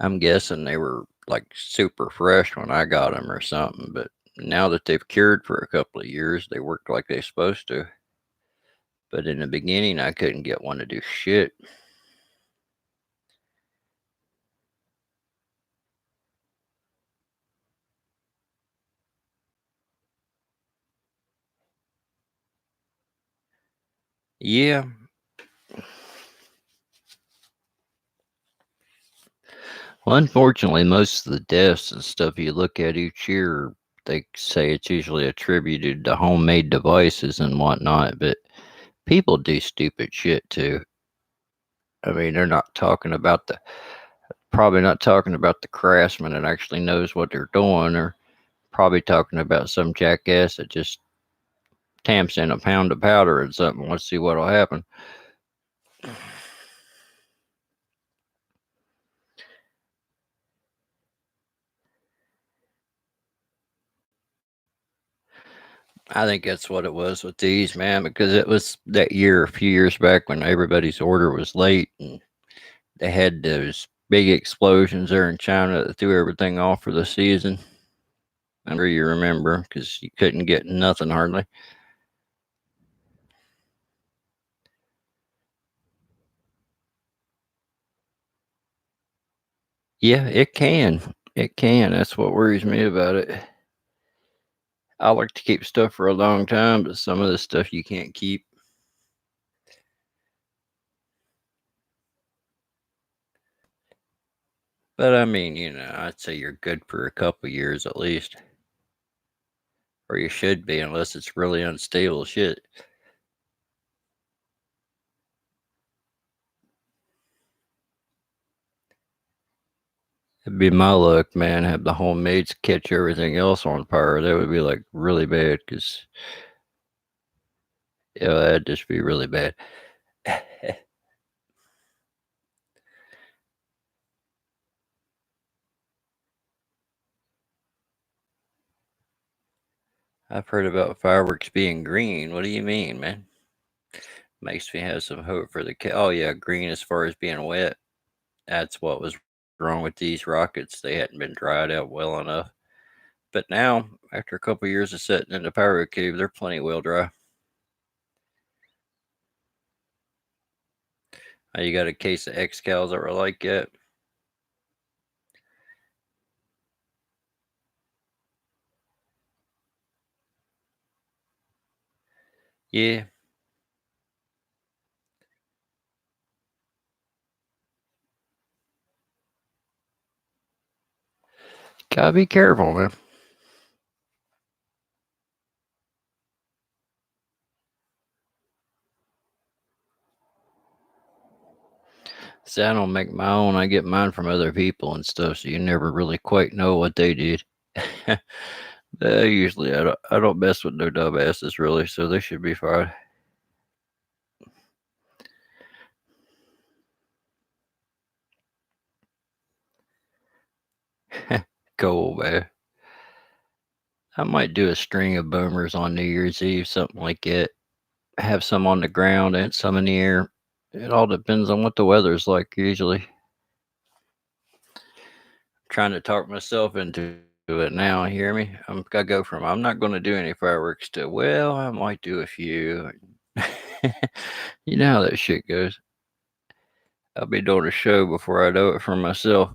I'm guessing they were like super fresh when I got them or something, but now that they've cured for a couple of years, they work like they're supposed to. But in the beginning, I couldn't get one to do shit. Yeah. Well, unfortunately, most of the deaths and stuff you look at each year, they say it's usually attributed to homemade devices and whatnot, but people do stupid shit too. I mean, they're not talking about probably not talking about the craftsman that actually knows what they're doing, or probably talking about some jackass that just tamps in a pound of powder and something. Let's see what'll happen. I think that's what it was with these, man, because it was that year, a few years back, when everybody's order was late and they had those big explosions there in China that threw everything off for the season. I'm sure you remember, because you couldn't get nothing hardly. Yeah, it can. It can. That's what worries me about it. I like to keep stuff for a long time, but some of the stuff you can't keep. But I mean, I'd say you're good for a couple years at least. or you should be, unless it's really unstable shit. It'd be my luck, man. Have the homemades catch everything else on fire. That would be like really bad, because yeah, that'd just be really bad. I've heard about fireworks being green. What do you mean, man? Makes me have some hope for the Oh yeah, green as far as being wet. That's what was wrong with these rockets. They hadn't been dried out well enough. But now, after a couple years of sitting in the pyro cube, they're plenty well dry. You got a case of X-Cals that were like that? Yeah. Gotta be careful, man. See, I don't make my own. I get mine from other people and stuff, so you never really quite know what they did. Usually, I don't mess with no dumbasses, really, so they should be fine. Cool, man. I might do a string of boomers on New Year's Eve, something like that. Have some on the ground and some in the air. It all depends on what the weather's like, usually. Trying to talk myself into it now. Hear me? I go from I'm not going to do any fireworks to, well, I might do a few. You know how that shit goes. I'll be doing a show before I know it for myself.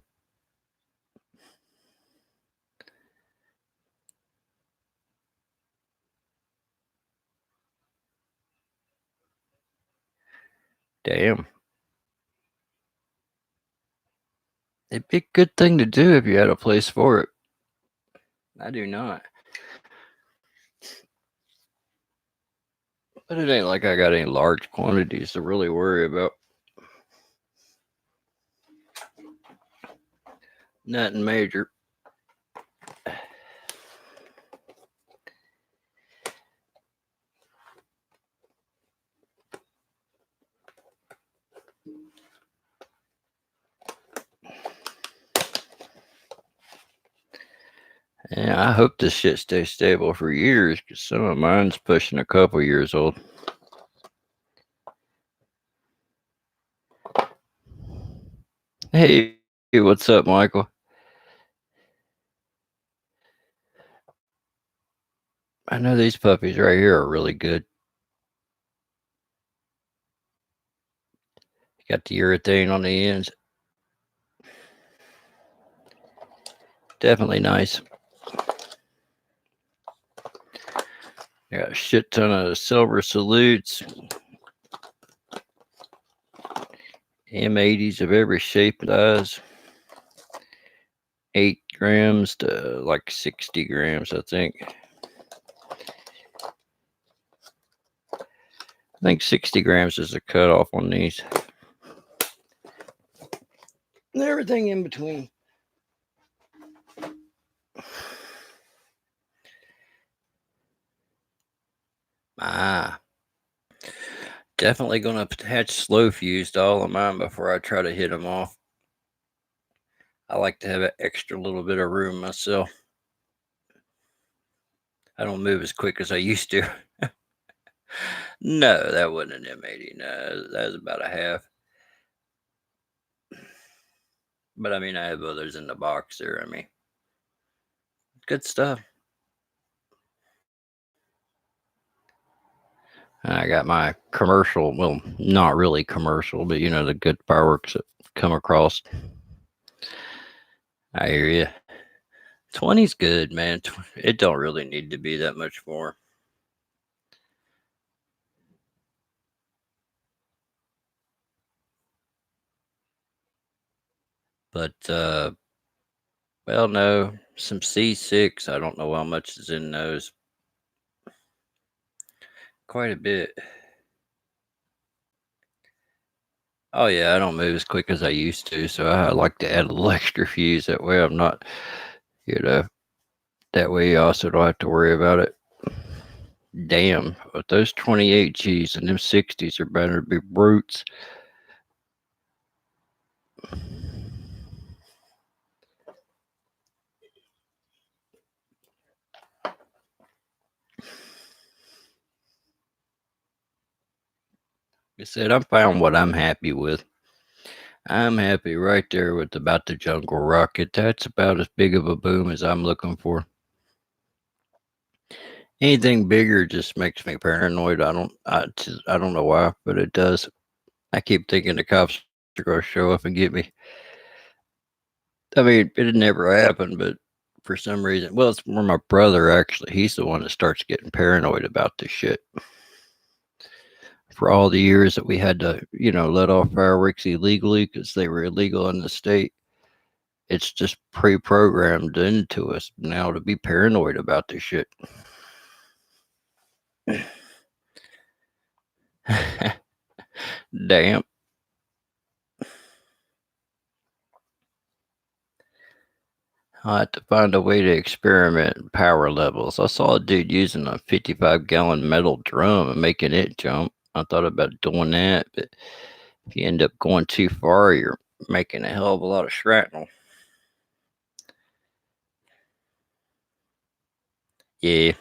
Damn. It'd be a good thing to do if you had a place for it. I do not. But it ain't like I got any large quantities to really worry about. Nothing major. Yeah, I hope this shit stays stable for years, because some of mine's pushing a couple years old. Hey, what's up, Michael? I know these puppies right here are really good. Got the urethane on the ends. Definitely nice. Got a shit ton of silver salutes. M80s of every shape and size. 8 grams to like 60 grams, I think. I think 60 grams is the cutoff on these. And everything in between. Definitely going to attach slow fuse to all of mine before I try to hit them off. I like to have an extra little bit of room myself. I don't move as quick as I used to. No, that wasn't an M80. No, that was about a half. But I mean, I have others in the box there. I mean, good stuff. I got my commercial, well, not really commercial, but you know, the good fireworks that come across. I hear you. 20's good, man. It don't really need to be that much more. But, well, no, some C6. I don't know how much is in those. quite a bit. Oh yeah, I don't move as quick as I used to, so I like to add a little extra fuse. That way I'm not, you know, that way you also don't have to worry about it. Damn, but those 28Gs and them 60s are better to be brutes. I said, I found what I'm happy with. I'm happy right there with about the Jungle Rocket. That's about as big of a boom as I'm looking for. Anything bigger just makes me paranoid. I don't know why, but it does. I keep thinking the cops are going to show up and get me. I mean, it never happened, but for some reason, well, it's more my brother actually. He's the one that starts getting paranoid about this shit. For all the years that we had to, let off fireworks illegally because they were illegal in the state, it's just pre-programmed into us now to be paranoid about this shit. Damn. I had to find a way to experiment in power levels. I saw a dude using a 55-gallon metal drum and making it jump. I thought about doing that, but if you end up going too far, you're making a hell of a lot of shrapnel. Yeah,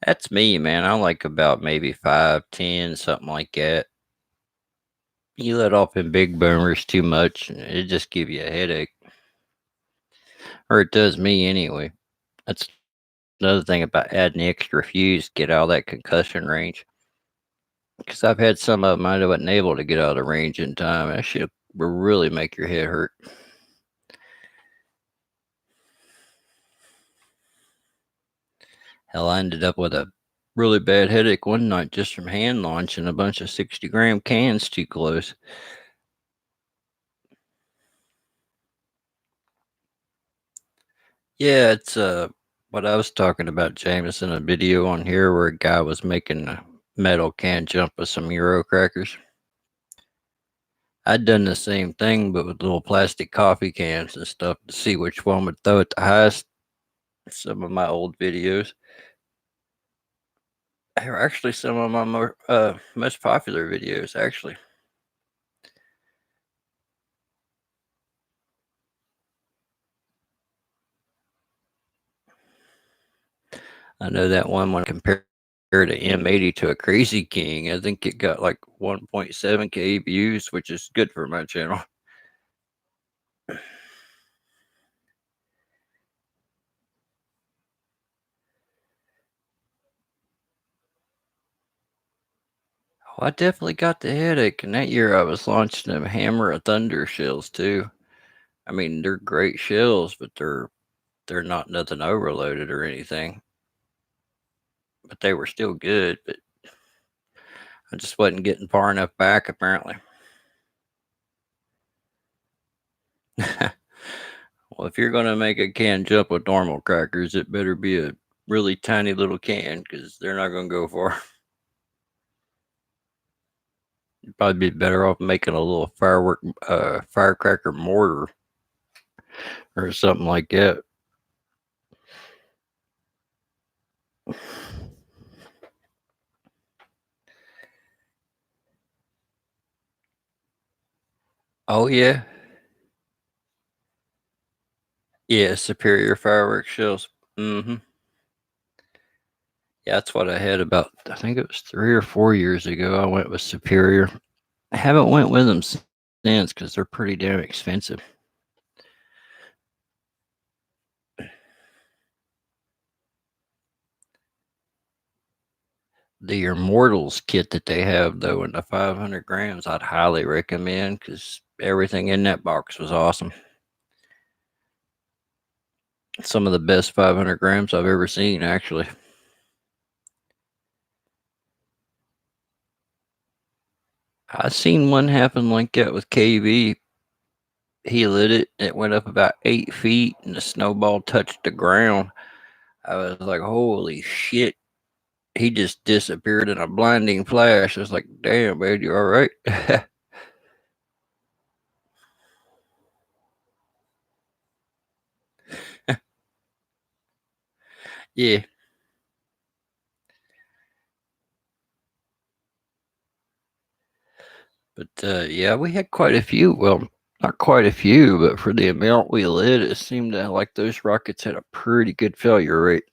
that's me, man. I like about maybe 5, 10, something like that. You let off in big boomers too much, and it just give you a headache. Or it does me anyway. That's another thing about adding the extra fuse, get all that concussion range. Because I've had some of them I wasn't able to get out of the range in time. That shit will really make your head hurt. Hell, I ended up with a really bad headache one night just from hand launching a bunch of 60-gram cans too close. Yeah, it's what I was talking about, Jameson, a video on here where a guy was making a metal can jump with some Euro crackers. I'd done the same thing, but with little plastic coffee cans and stuff to see which one would throw it the highest. Some of my old videos. They were actually some of my most popular videos, actually. I know that one compared to M80 to a Crazy King. I think it got like 1.7K views, which is good for my channel. Oh, I definitely got the headache. And that year I was launching them Hammer of Thunder shells too. I mean, they're great shells, but they're not nothing overloaded or anything. But they were still good, but I just wasn't getting far enough back apparently. Well, if you're gonna make a can jump with normal crackers, it better be a really tiny little can because they're not gonna go far. You'd probably be better off making a little firecracker mortar or something like that. Oh yeah, yeah, Superior fireworks shells. Mm-hmm. Yeah, that's what I had about. I think it was 3 or 4 years ago. I went with Superior. I haven't went with them since because they're pretty damn expensive. The Immortals kit that they have though in the 500 grams, I'd highly recommend because everything in that box was awesome. Some of the best 500 grams I've ever seen, actually. I seen one happen like that with KV. he lit it. It went up about 8 feet, and the snowball touched the ground. I was like, "Holy shit!" He just disappeared in a blinding flash. I was like, "Damn, man, you all right?" Yeah, but yeah, we had quite a few. Well, not quite a few, but for the amount we lit, it seemed like those rockets had a pretty good failure rate.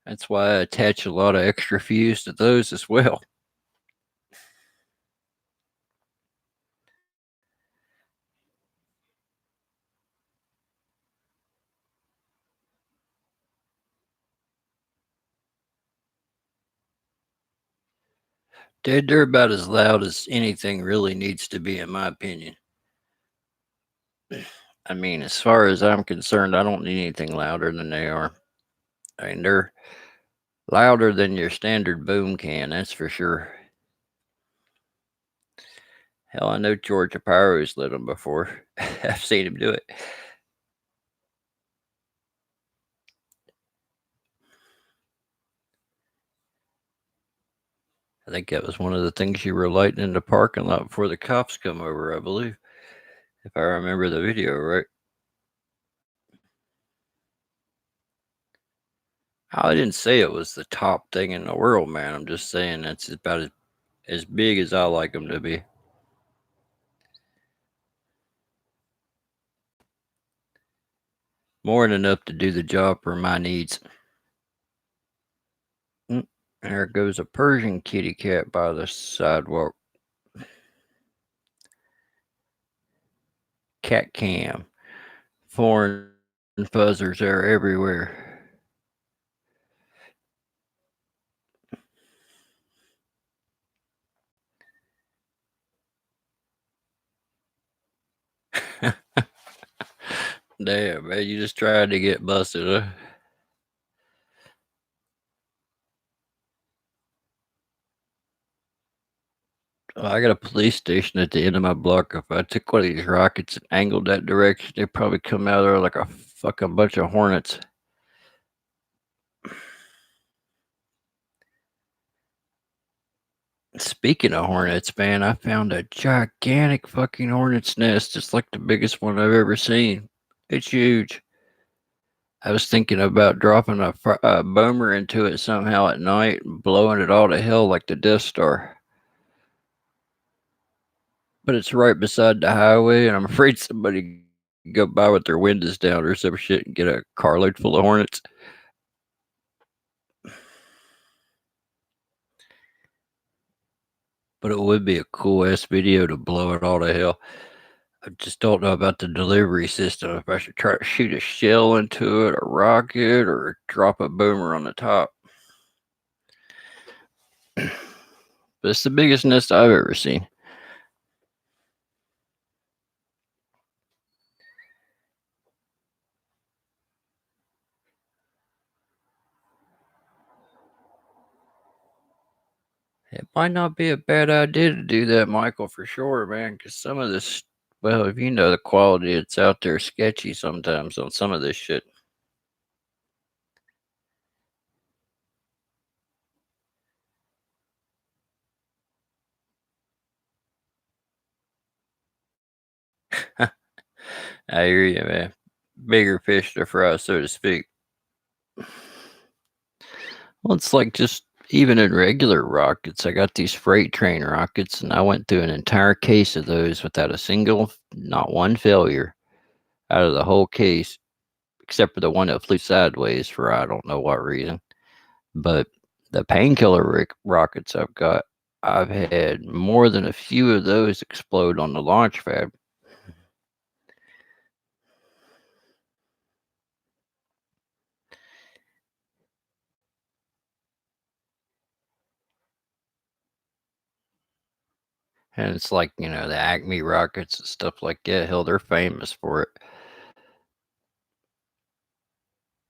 That's why I attach a lot of extra fuse to those as well. Dude, they're about as loud as anything really needs to be, in my opinion. I mean, as far as I'm concerned, I don't need anything louder than they are. I mean, they're louder than your standard boom can, that's for sure. Hell, I know Georgia Pyro's lit them before. I've seen him do it. I think that was one of the things you were lighting in the parking lot before the cops come over, I believe, if I remember the video right. I didn't say it was the top thing in the world, man. I'm just saying that's about as big as I like them to be. More than enough to do the job for my needs. Mm, there goes a Persian kitty cat by the sidewalk. Cat cam. Foreign fuzzers are everywhere. Damn, man, you just tried to get busted, huh? Oh, I got a police station at the end of my block. If I took one of these rockets and angled that direction, they'd probably come out there like a fucking bunch of hornets. Speaking of hornets, man, I found a gigantic fucking hornet's nest. It's like the biggest one I've ever seen. It's huge. I was thinking about dropping a boomer into it somehow at night and blowing it all to hell like the Death Star. But it's right beside the highway, and I'm afraid somebody could go by with their windows down or some shit and get a carload full of hornets. But it would be a cool ass video to blow it all to hell. I just don't know about the delivery system. If I should try to shoot a shell into it, a rocket, or drop a boomer on the top. But it's the biggest nest I've ever seen. It might not be a bad idea to do that, Michael, for sure, man. Because some of this, well, if you know the quality that's out there, sketchy sometimes on some of this shit. I hear you, man. Bigger fish to fry, so to speak. Well, it's like just even in regular rockets, I got these freight train rockets, and I went through an entire case of those without a single, not one failure out of the whole case, except for the one that flew sideways for I don't know what reason. But the painkiller rockets I've had more than a few of those explode on the launch pad. And it's like, the Acme rockets and stuff like that. Hell, they're famous for it.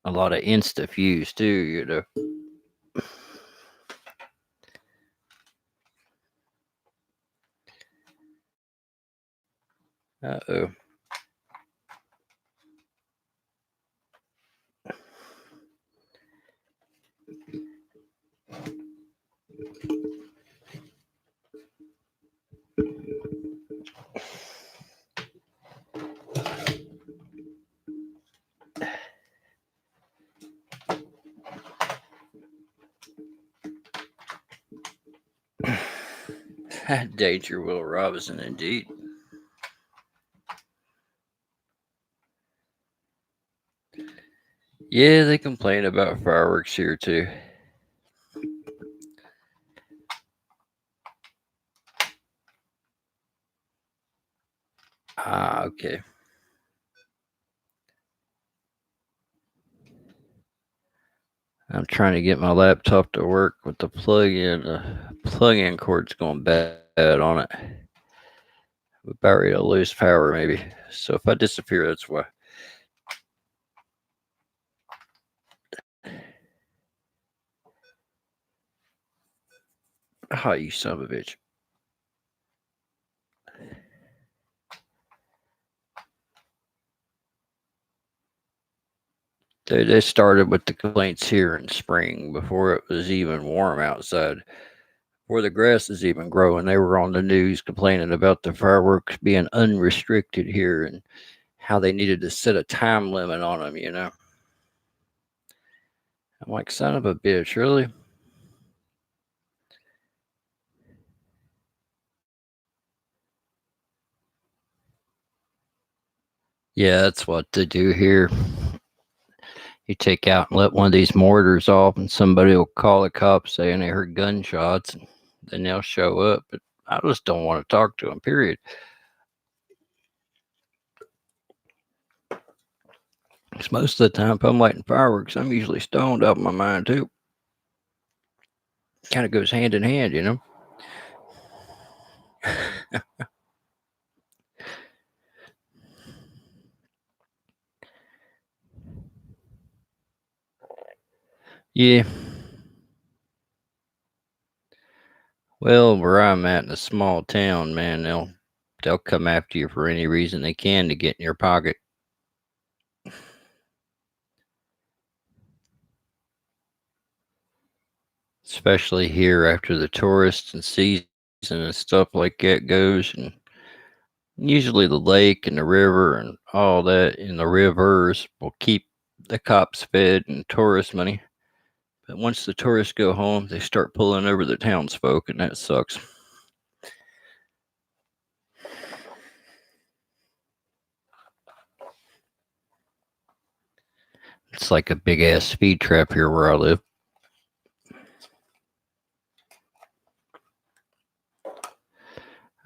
A lot of insta fuse too. Uh-oh. Danger Will Robinson, indeed. Yeah, they complain about fireworks here too. Ah, okay. I'm trying to get my laptop to work with the plug-in. Plug-in cord's going bad on it. We're about ready to lose power, maybe. So if I disappear, that's why. Oh, you son of a bitch. They started with the complaints here in spring before it was even warm outside. Before the grass is even growing, they were on the news complaining about the fireworks being unrestricted here and how they needed to set a time limit on them. I'm like, son of a bitch, really? Yeah, that's what they do here. You take out and let one of these mortars off, and somebody will call the cops saying they heard gunshots, and then they'll show up. But I just don't want to talk to them, period. Because most of the time, if I'm lighting fireworks, I'm usually stoned out of my mind, too. Kind of goes hand in hand. Yeah. Well, where I'm at in a small town, man, they'll come after you for any reason they can to get in your pocket. Especially here after the tourist and season and stuff like that goes, and usually the lake and the river and all that in the rivers will keep the cops fed and tourist money. But once the tourists go home, they start pulling over the townsfolk, and that sucks. It's like a big ass speed trap here where I live.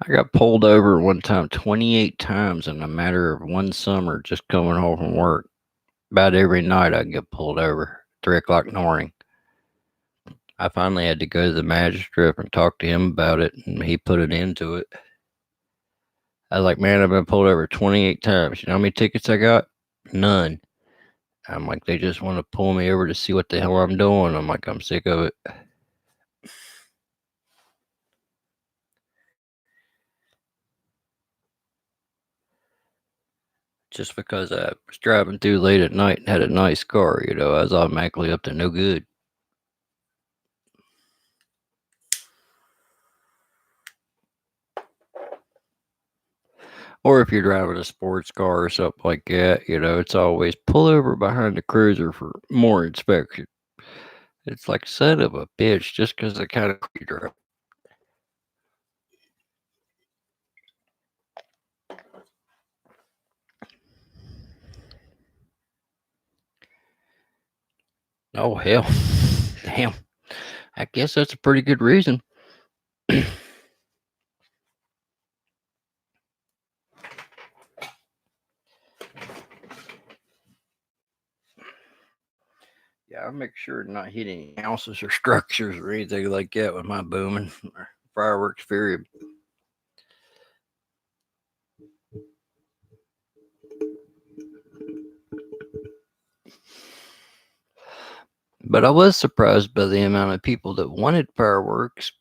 I got pulled over one time 28 times in a matter of one summer just coming home from work. About every night I'd get pulled over, 3 o'clock in the morning. I finally had to go to the magistrate and talk to him about it, and he put an end to it. I was like, man, I've been pulled over 28 times. You know how many tickets I got? None. I'm like, they just want to pull me over to see what the hell I'm doing. I'm like, I'm sick of it. Just because I was driving through late at night and had a nice car, I was automatically up to no good. Or if you're driving a sports car or something like that, it's always pull over behind the cruiser for more inspection. It's like, son of a bitch, just because I kind of you drive. Oh, hell. Damn. I guess that's a pretty good reason. Yeah, I make sure to not hit any houses or structures or anything like that with my booming or fireworks period. But I was surprised by the amount of people that wanted fireworks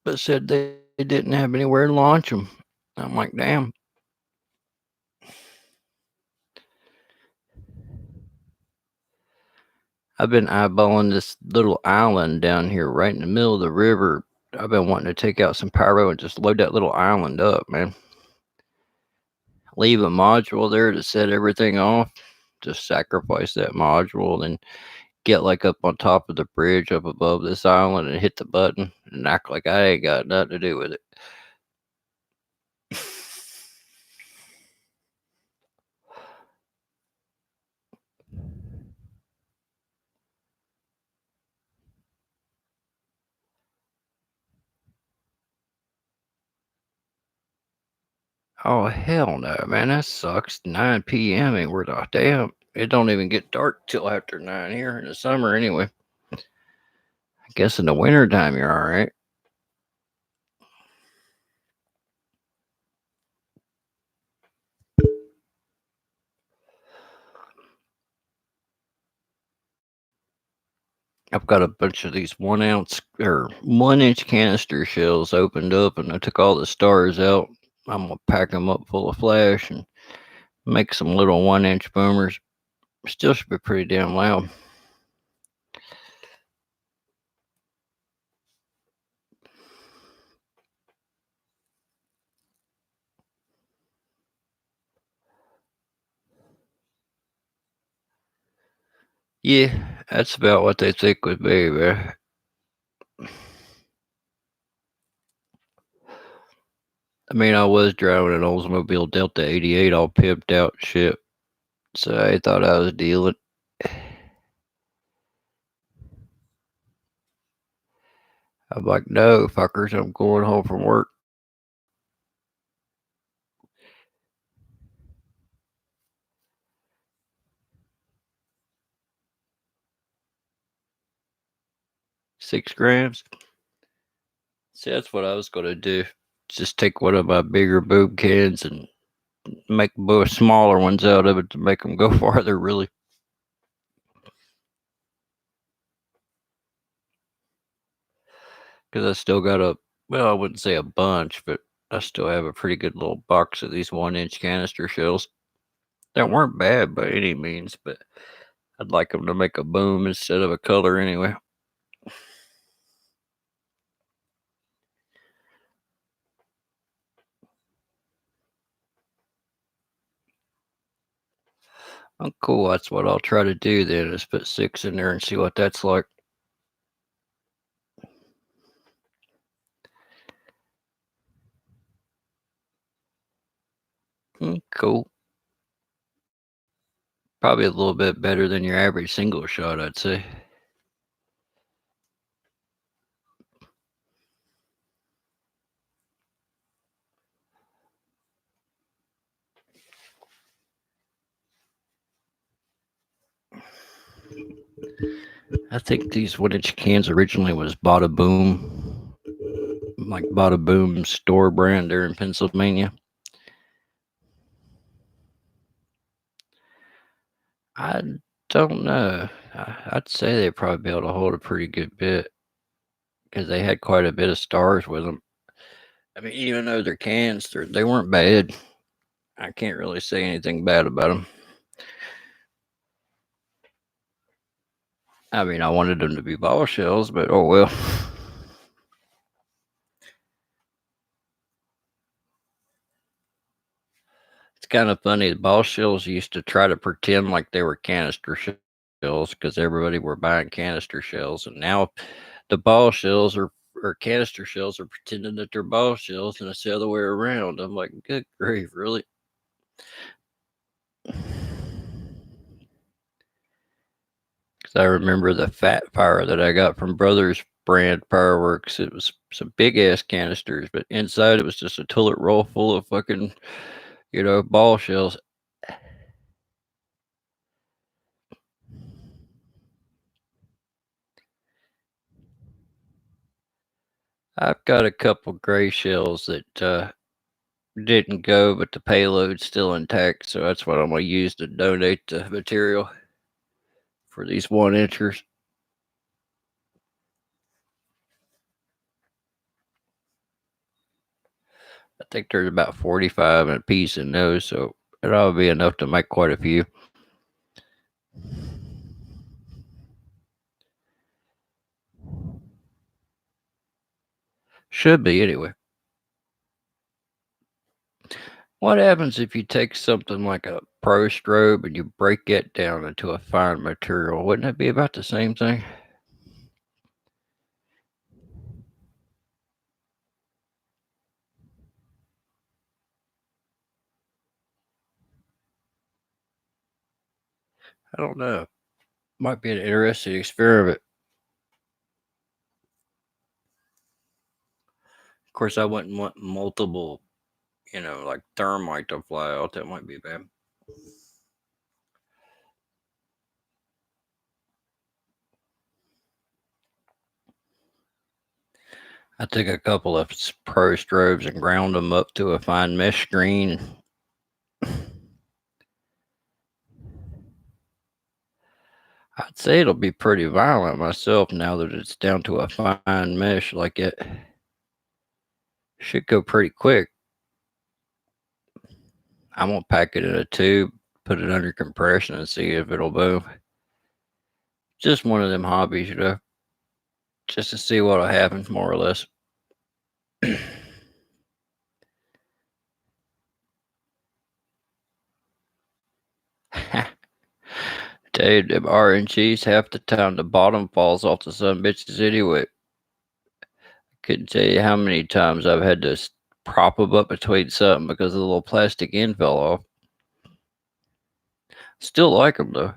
but said they didn't have anywhere to launch them. I'm like, damn. I've been eyeballing this little island down here right in the middle of the river. I've been wanting to take out some pyro and just load that little island up, man. Leave a module there to set everything off. Just sacrifice that module and get like up on top of the bridge up above this island and hit the button and act like I ain't got nothing to do with it. Oh hell no, man, that sucks. 9 p.m. ain't worth a damn. It don't even get dark till after 9 here in the summer anyway. I guess in the winter time you're all right. I've got a bunch of these 1 ounce or 1 inch canister shells opened up, and I took all the stars out. I'm gonna pack them up full of flash and make some little 1 inch boomers. Still should be pretty damn loud. Yeah, that's about what they think would be, man. I mean, I was driving an Oldsmobile Delta 88 all pimped out shit, so I thought I was dealing. I'm like, no, fuckers, I'm going home from work. $6 grams. See, that's what I was gonna do. Just take one of my bigger boom cans and make both smaller ones out of it to make them go farther, really. Because I still got well, I wouldn't say a bunch, but I still have a pretty good little box of these 1 inch canister shells. That weren't bad by any means, but I'd like them to make a boom instead of a color anyway. Oh, cool. That's what I'll try to do then, is put 6 in there and see what that's like. Cool. Probably a little bit better than your average single shot, I'd say. I think these 1 inch cans originally was Bada Boom, like Bada Boom store brand there in Pennsylvania. I don't know. I'd say they'd probably be able to hold a pretty good bit because they had quite a bit of stars with them. I mean, even though they're cans, they weren't bad. I can't really say anything bad about them. I mean, I wanted them to be ball shells, but oh well. It's kind of funny. The ball shells used to try to pretend like they were canister shells because everybody were buying canister shells, and now the ball shells or canister shells are pretending that they're ball shells, and it's the other way around. I'm like, good grief, really? Because I remember the fat fire that I got from Brothers brand fireworks. It was some big ass canisters, but inside it was just a toilet roll full of fucking, ball shells. I've got a couple gray shells that didn't go, but the payload's still intact, so that's what I'm gonna use to donate the material for these 1 inchers. I think there's about 45 a piece in those, so it'll be enough to make quite a few. Should be anyway. What happens if you take something like a pro strobe and you break it down into a fine material? Wouldn't it be about the same thing? I don't know. Might be an interesting experiment. Of course, I wouldn't want multiple, like thermite to fly out. That might be bad. I took a couple of pro strobes and ground them up to a fine mesh screen. I'd say it'll be pretty violent myself now that it's down to a fine mesh like it. Should go pretty quick. I'm gonna pack it in a tube, put it under compression, and see if it'll move. Just one of them hobbies, just to see what'll happen, more or less. Dude, them RNGs, half the time the bottom falls off the sun bitches anyway. Couldn't tell you how many times I've had to prop them up between something because the little plastic end fell off. Still like them though.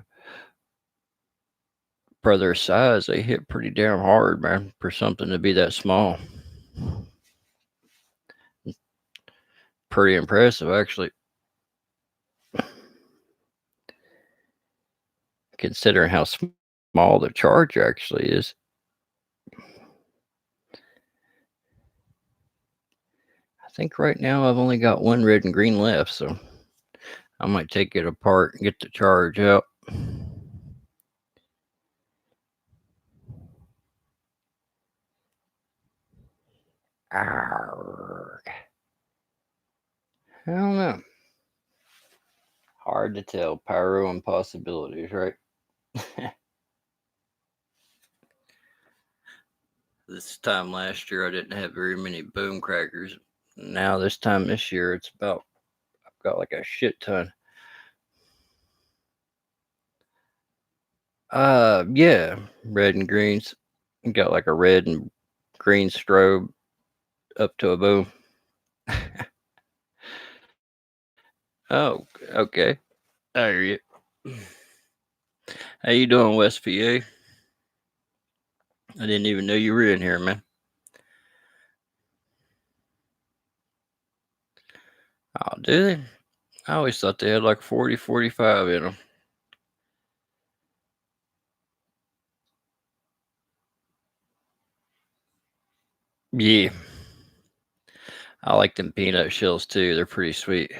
For their size, they hit pretty damn hard, man, for something to be that small. Pretty impressive, actually, considering how small the charge actually is. I think right now I've only got one red and green left, so I might take it apart and get the charge out. Arrgh. I don't know. Hard to tell. Pyro and possibilities, right? This time last year, I didn't have very many boom crackers. Now, this time this year, I've got like a shit ton. Yeah, red and greens. Got like a red and green strobe up to a boom. Oh, okay. I hear you. How you doing, West PA? I didn't even know you were in here, man. Oh, do they? I always thought they had like 40, 45 in them. Yeah. I like them peanut shells too. They're pretty sweet.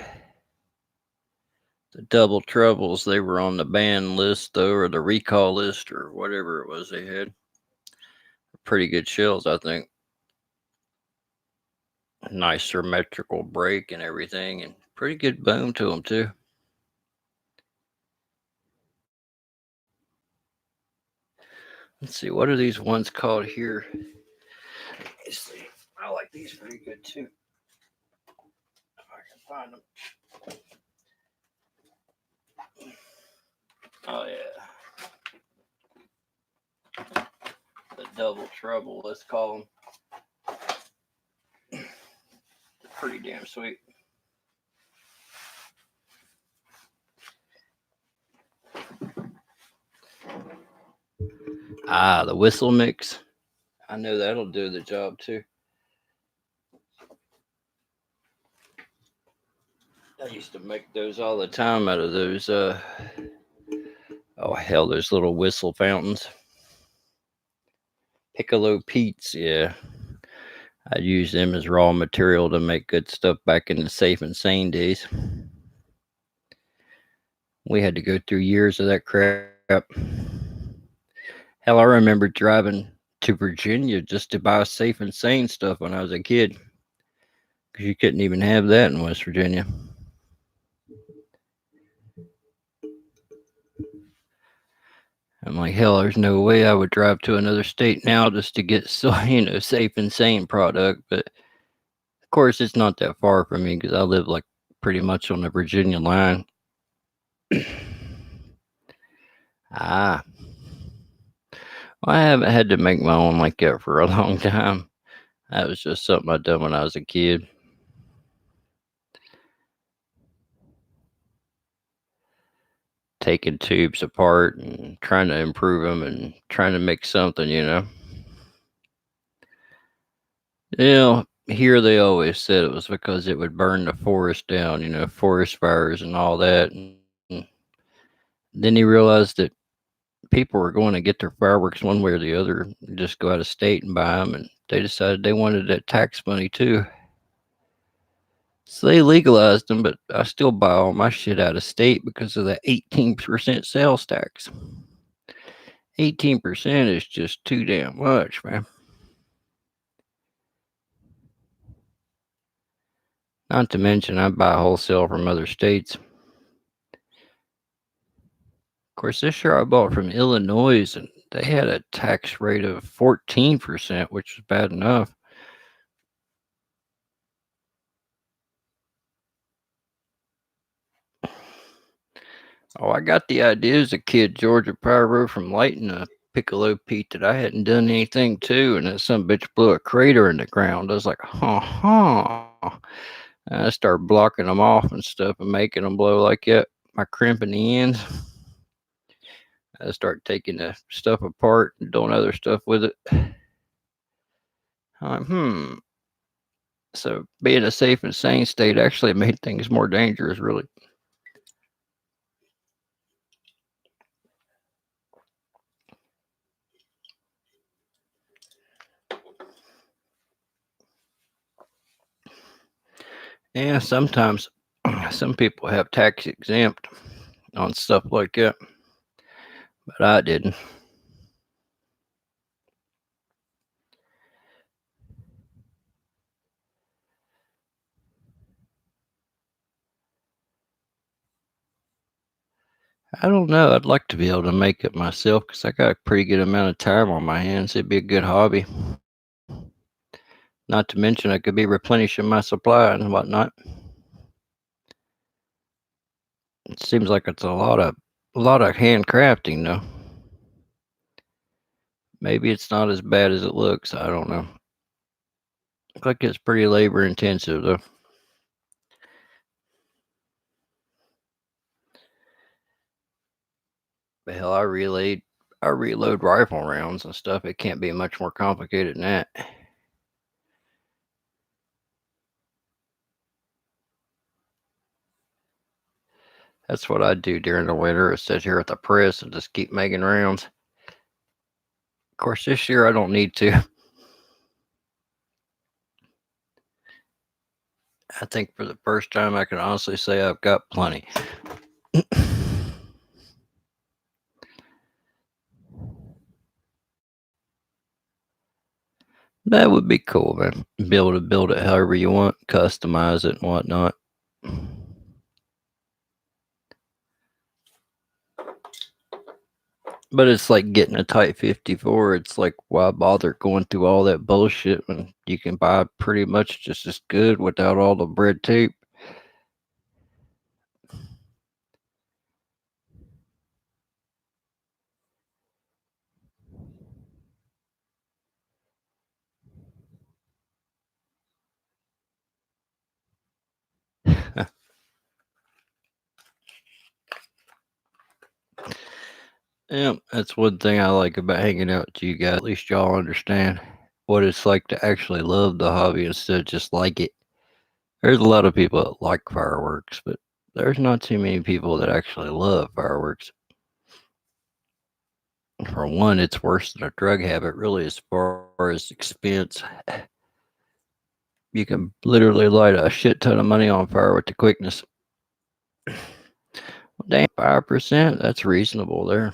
The double troubles, they were on the ban list though, or the recall list, or whatever it was they had. Pretty good shells, I think. Nice symmetrical break and everything, and pretty good boom to them too. Let's see, what are these ones called here? Let's see. I like these pretty good too. If I can find them. Oh yeah. The double trouble, let's call them. Pretty damn sweet. Ah, the whistle mix. I know that'll do the job too. I used to make those all the time out of those oh hell, those little whistle fountains. Piccolo Pete's, yeah. I'd use them as raw material to make good stuff back in the safe and sane days. We had to go through years of that crap. Hell, I remember driving to Virginia just to buy safe and sane stuff when I was a kid, because you couldn't even have that in West Virginia. I'm like, hell, there's no way I would drive to another state now just to get safe and sane product. But of course, it's not that far from me because I live like pretty much on the Virginia line. Ah, well, I haven't had to make my own like that for a long time. That was just something I done when I was a kid. Taking tubes apart and trying to improve them and trying to make something. Here they always said it was because it would burn the forest down, forest fires and all that. And then he realized that people were going to get their fireworks one way or the other, just go out of state and buy them. And they decided they wanted that tax money too. So they legalized them, but I still buy all my shit out of state because of the 18% sales tax. 18% is just too damn much, man. Not to mention, I buy wholesale from other states. Of course, this year I bought from Illinois, and they had a tax rate of 14%, which is bad enough. Oh, I got the idea as a kid, Georgia pyro, from lighting a piccolo peat that I hadn't done anything to, and then some bitch blew a crater in the ground. I was like, huh. And I started blocking them off and stuff and making them blow like that. My crimping the ends. I start taking the stuff apart and doing other stuff with it. I'm like, So being a safe and sane state actually made things more dangerous, really. Yeah, sometimes some people have tax exempt on stuff like that, but I didn't. I don't know. I'd like to be able to make it myself because I got a pretty good amount of time on my hands. It'd be a good hobby. Not to mention, I could be replenishing my supply and whatnot. It seems like it's a lot of handcrafting, though. Maybe it's not as bad as it looks. I don't know. Looks like it's pretty labor intensive, though. But hell, I reload rifle rounds and stuff. It can't be much more complicated than that. That's what I do during the winter. Is sit here at the press and just keep making rounds. Of course, this year I don't need to. I think for the first time, I can honestly say I've got plenty. That would be cool, man. Be able to build it however you want, customize it and whatnot. But it's like getting a Type 54. It's like, why bother going through all that bullshit when you can buy pretty much just as good without all the red tape? Yeah, that's one thing I like about hanging out with you guys. At least y'all understand what it's like to actually love the hobby instead of just like it. There's a lot of people that like fireworks, but there's not too many people that actually love fireworks. For one, it's worse than a drug habit, really, as far as expense. You can literally light a shit ton of money on fire with the quickness. Damn, 5%? That's reasonable there.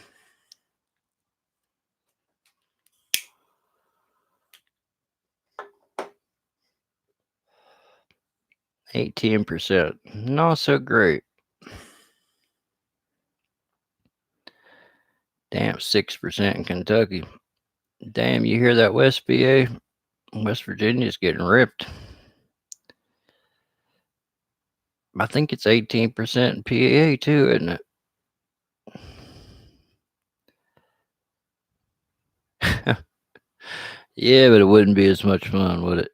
18%. Not so great. Damn, 6% in Kentucky. Damn, you hear that, West VA? West Virginia's getting ripped. I think it's 18% in PA too, isn't it? Yeah, but it wouldn't be as much fun, would it?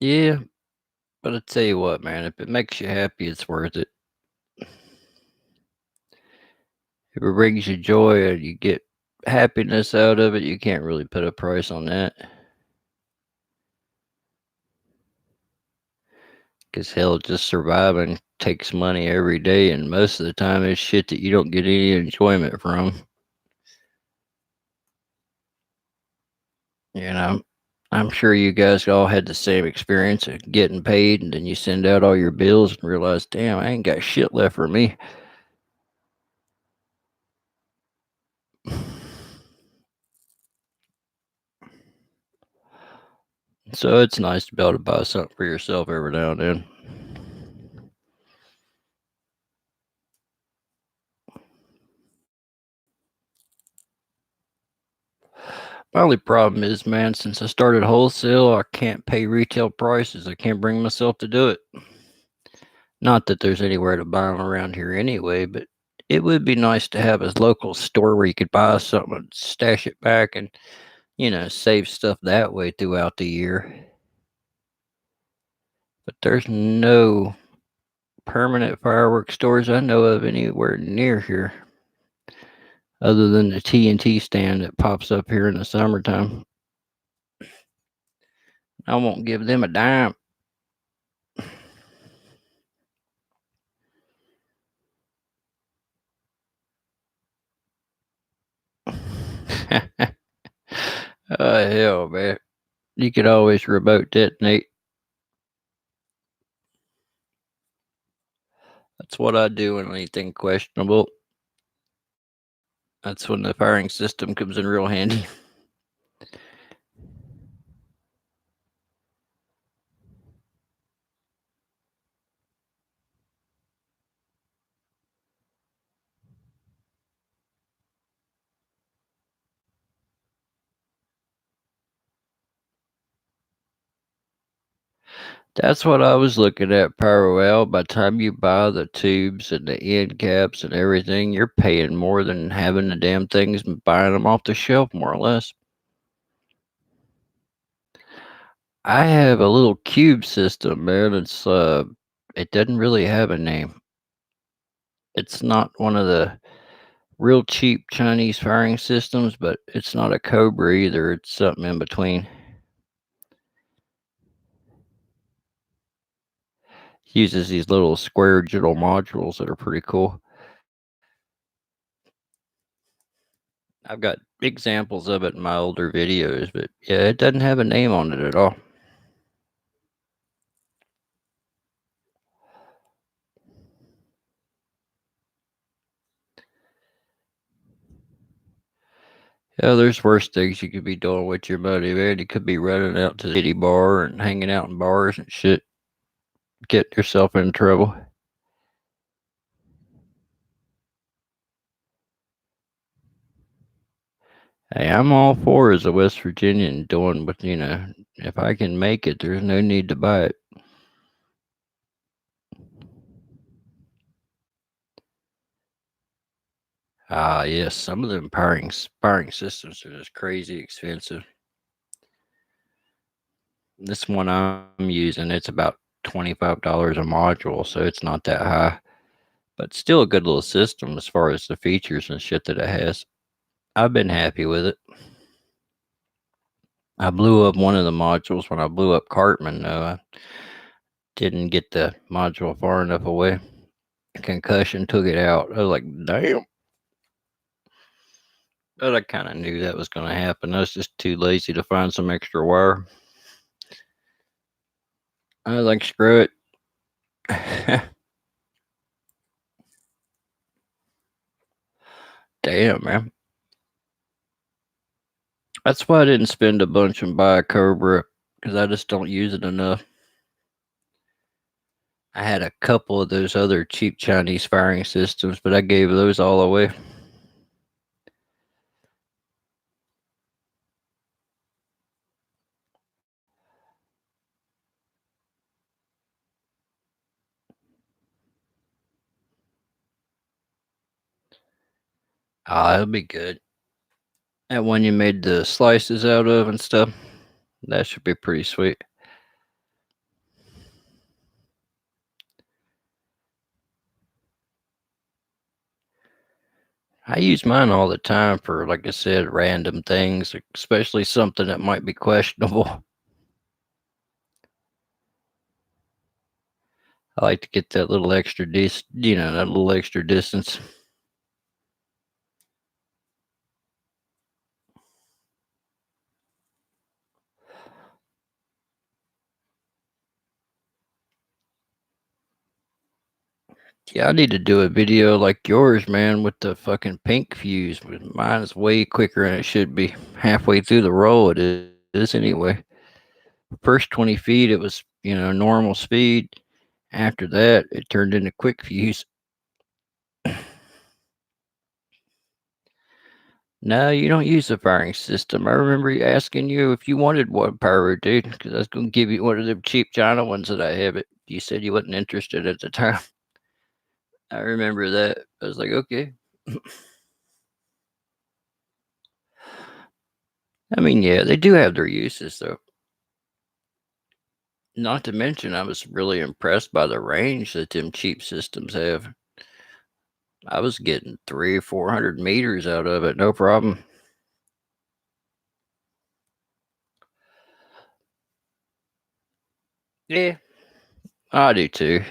Yeah, but I tell you what, man, if it makes you happy, it's worth it. If it brings you joy and you get happiness out of it, you can't really put a price on that. Because hell, just surviving takes money every day, and most of the time it's shit that you don't get any enjoyment from. You know, I'm sure you guys all had the same experience of getting paid, and then you send out all your bills and realize, damn, I ain't got shit left for me. So it's nice to be able to buy something for yourself every now and then. My only problem is, man, since I started wholesale, I can't pay retail prices. I can't bring myself to do it. Not that there's anywhere to buy them around here anyway, but it would be nice to have a local store where you could buy something and stash it back and, save stuff that way throughout the year. But there's no permanent fireworks stores I know of anywhere near here, other than the TNT stand that pops up here in the summertime. I won't give them a dime. Oh, hell, man. You could always remote detonate. That's what I do when anything questionable. That's when the firing system comes in real handy. That's what I was looking at, Pyro. By the time you buy the tubes and the end caps and everything, you're paying more than having the damn things and buying them off the shelf, more or less. I have a little cube system, man. It doesn't really have a name. It's not one of the real cheap Chinese firing systems, but it's not a Cobra either. It's something in between. Uses these little square digital modules that are pretty cool. I've got examples of it in my older videos, but yeah, it doesn't have a name on it at all. Yeah, there's worse things you could be doing with your money, man. You could be running out to the city bar and hanging out in bars and shit, get yourself in trouble. Hey, I'm all for as a West Virginian doing what, if I can make it, there's no need to buy it. Ah, yes, some of them firing systems are just crazy expensive. This one I'm using, it's about $25 a module, so it's not that high, but still a good little system as far as the features and shit that it has. I've been happy with it. I blew up one of the modules when I blew up Cartman, though. I didn't get the module far enough away. Concussion took it out. I was like, damn. But I kind of knew that was going to happen. I was just too lazy to find some extra wire. I was like, screw it. Damn, man. That's why I didn't spend a bunch and buy a Cobra, because I just don't use it enough. I had a couple of those other cheap Chinese firing systems, but I gave those all away. Ah, it'll be good. That one you made the slices out of and stuff, that should be pretty sweet. I use mine all the time for, like I said, random things, especially something that might be questionable. I like to get that little extra that little extra distance. Yeah, I need to do a video like yours, man, with the fucking pink fuse. Mine is way quicker than it should be. Halfway through the roll, it is anyway. First 20 feet, it was, normal speed. After that, it turned into quick fuse. No, you don't use the firing system. I remember asking you if you wanted one pyro, dude, because I was going to give you one of them cheap China ones that I have. It. You said you wasn't interested at the time. I remember that. I was like, okay. I mean, yeah, they do have their uses, though. Not to mention, I was really impressed by the range that them cheap systems have. I was getting 300 or 400 meters out of it, no problem. Yeah, I do too.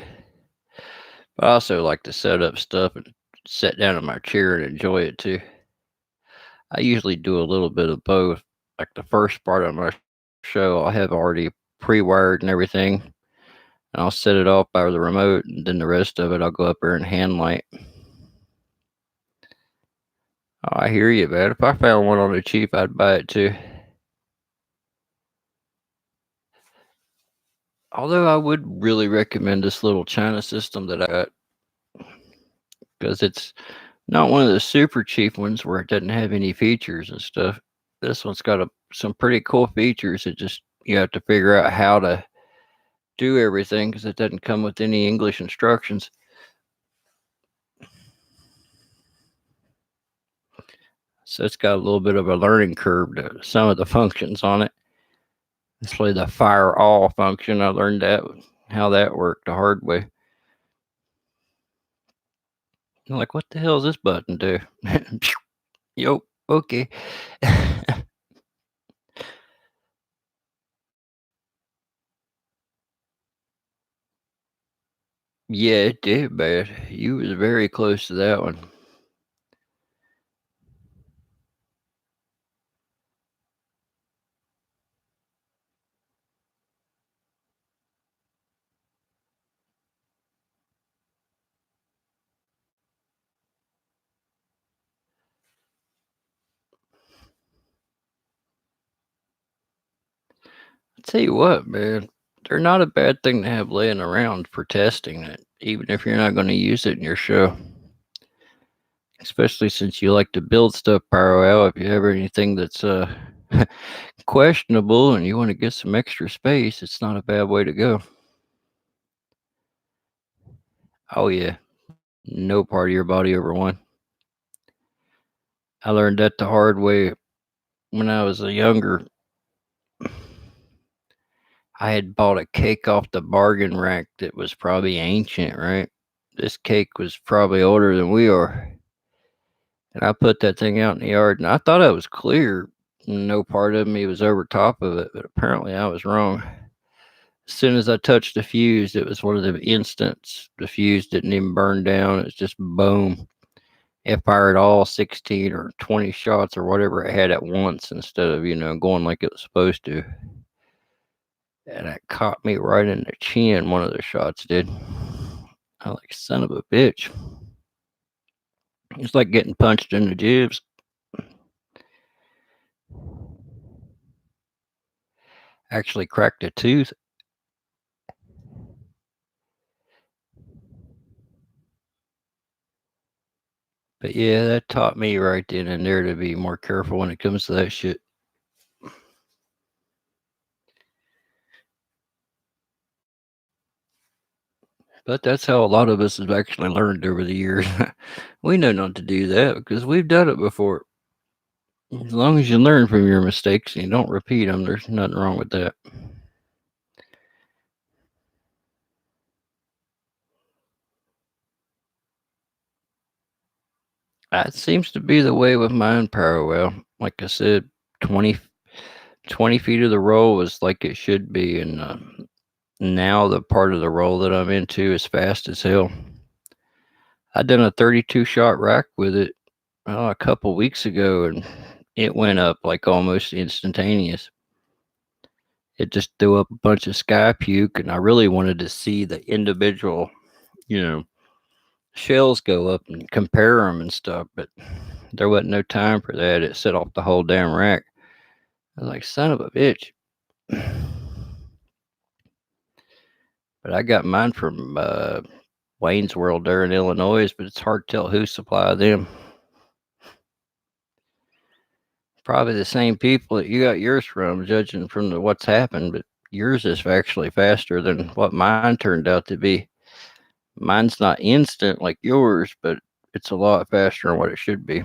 But I also like to set up stuff and sit down in my chair and enjoy it too. I usually do a little bit of both. Like the first part of my show, I'll have already pre-wired and everything, and I'll set it off by the remote, and then the rest of it, I'll go up there and hand light. Oh, I hear you, man. If I found one on the cheap, I'd buy it too. Although I would really recommend this little China system that I got, because it's not one of the super cheap ones where it doesn't have any features and stuff. This one's got some pretty cool features. It just you have to figure out how to do everything because it doesn't come with any English instructions. So it's got a little bit of a learning curve to some of the functions on it. Especially the fire all function. I learned how that worked the hard way. I'm like, what the hell does this button do? Yo, okay. Yeah, it did, man. You was very close to that one. I tell you what, man, they're not a bad thing to have laying around for testing it, even if you're not going to use it in your show. Especially since you like to build stuff, Pyro out. If you have anything that's questionable and you want to get some extra space, it's not a bad way to go. Oh yeah, no part of your body over one. I learned that the hard way when I was a younger. I had bought a cake off the bargain rack that was probably ancient, right? This cake was probably older than we are. And I put that thing out in the yard and I thought it was clear. No part of me was over top of it, but apparently I was wrong. As soon as I touched the fuse, it was one of them instants. The fuse didn't even burn down. It's just boom. It fired all 16 or 20 shots or whatever it had at once instead of, going like it was supposed to. And it caught me right in the chin, one of the shots did. I like, son of a bitch. It's like getting punched in the jibs. actually cracked a tooth. But yeah, that taught me right then and there to be more careful when it comes to that shit. But that's how a lot of us have actually learned over the years. We know not to do that because we've done it before. As long as you learn from your mistakes and you don't repeat them, there's nothing wrong with that. That seems to be the way with mine parallel. Like I said, 20, 20 feet of the roll was like it should be. And now the part of the roll that I'm into is fast as hell. I done a 32 shot rack with it a couple weeks ago, and it went up like almost instantaneous. It just threw up a bunch of sky puke, and I really wanted to see the individual, you know, shells go up and compare them and stuff, but there wasn't no time for that. It set off the whole damn rack. I was like, son of a bitch. But I got mine from Wayne's World there in Illinois, but it's hard to tell who supplied them. Probably the same people that you got yours from, judging from what's happened, but yours is actually faster than what mine turned out to be. Mine's not instant like yours, but it's a lot faster than what it should be.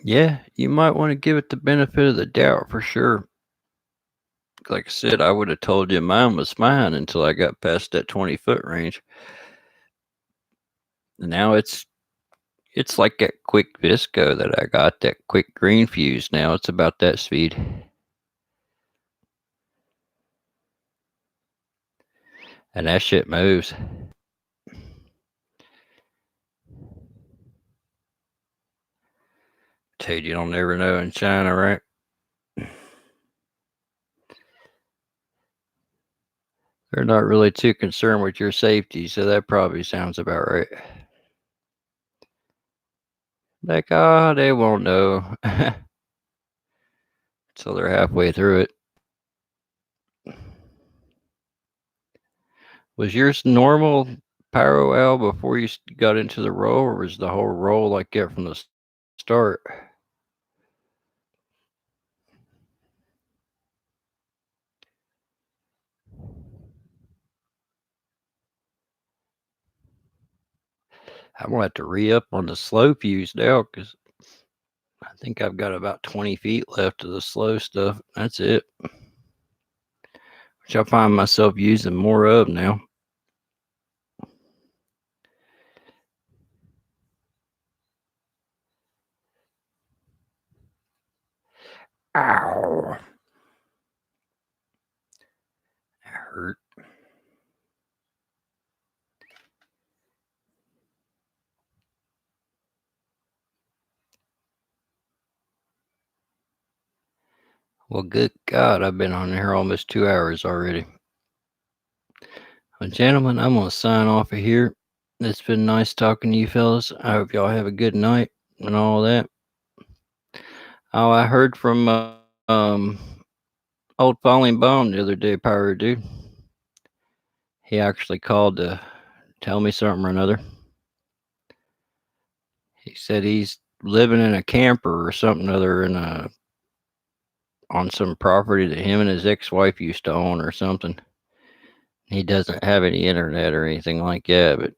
Yeah, you might want to give it the benefit of the doubt for sure. Like I said, I would have told you mine was fine until I got past that 20-foot range. Now it's like that quick Visco that I got, that quick green fuse. Now it's about that speed. And that shit moves. Dude, you don't never know in China, right? They're not really too concerned with your safety, so that probably sounds about right. Like, oh, they won't know. So they're halfway through it. Was yours normal pyro Al before you got into the roll, or was the whole roll like that from the start? I'm gonna have to re up on the slow fuse now because I think I've got about 20 feet left of the slow stuff. That's it. Which I find myself using more of now. Ow. That hurt. Well, good God, I've been on here almost 2 hours already. Well, gentlemen, I'm going to sign off of here. It's been nice talking to you fellas. I hope y'all have a good night and all that. Oh, I heard from old Falling Bone the other day, Pyro Dude. He actually called to tell me something or another. He said he's living in a camper or something other in on some property that him and his ex-wife used to own or something. He doesn't have any internet or anything like that, but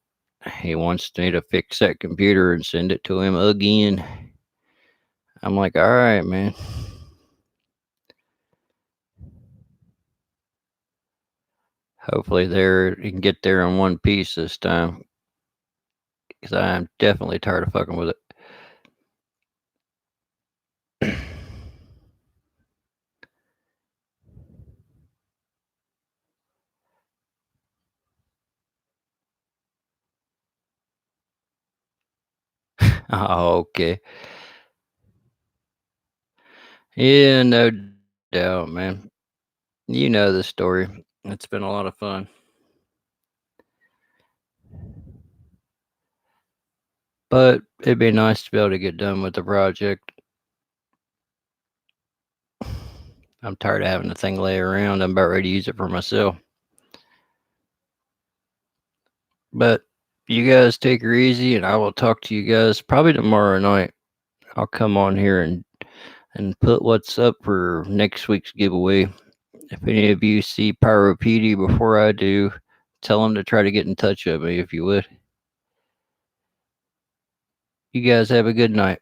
he wants me to fix that computer and send it to him again. I'm like, all right, man. Hopefully, he can get there in one piece this time, because I'm definitely tired of fucking with it. Oh, okay. Yeah, no doubt, man. You know the story. It's been a lot of fun. But it'd be nice to be able to get done with the project. I'm tired of having the thing lay around. I'm about ready to use it for myself. But you guys take her easy, and I will talk to you guys probably tomorrow night. I'll come on here and put what's up for next week's giveaway. If any of you see Pyro before I do, tell him to try to get in touch with me if you would. You guys have a good night.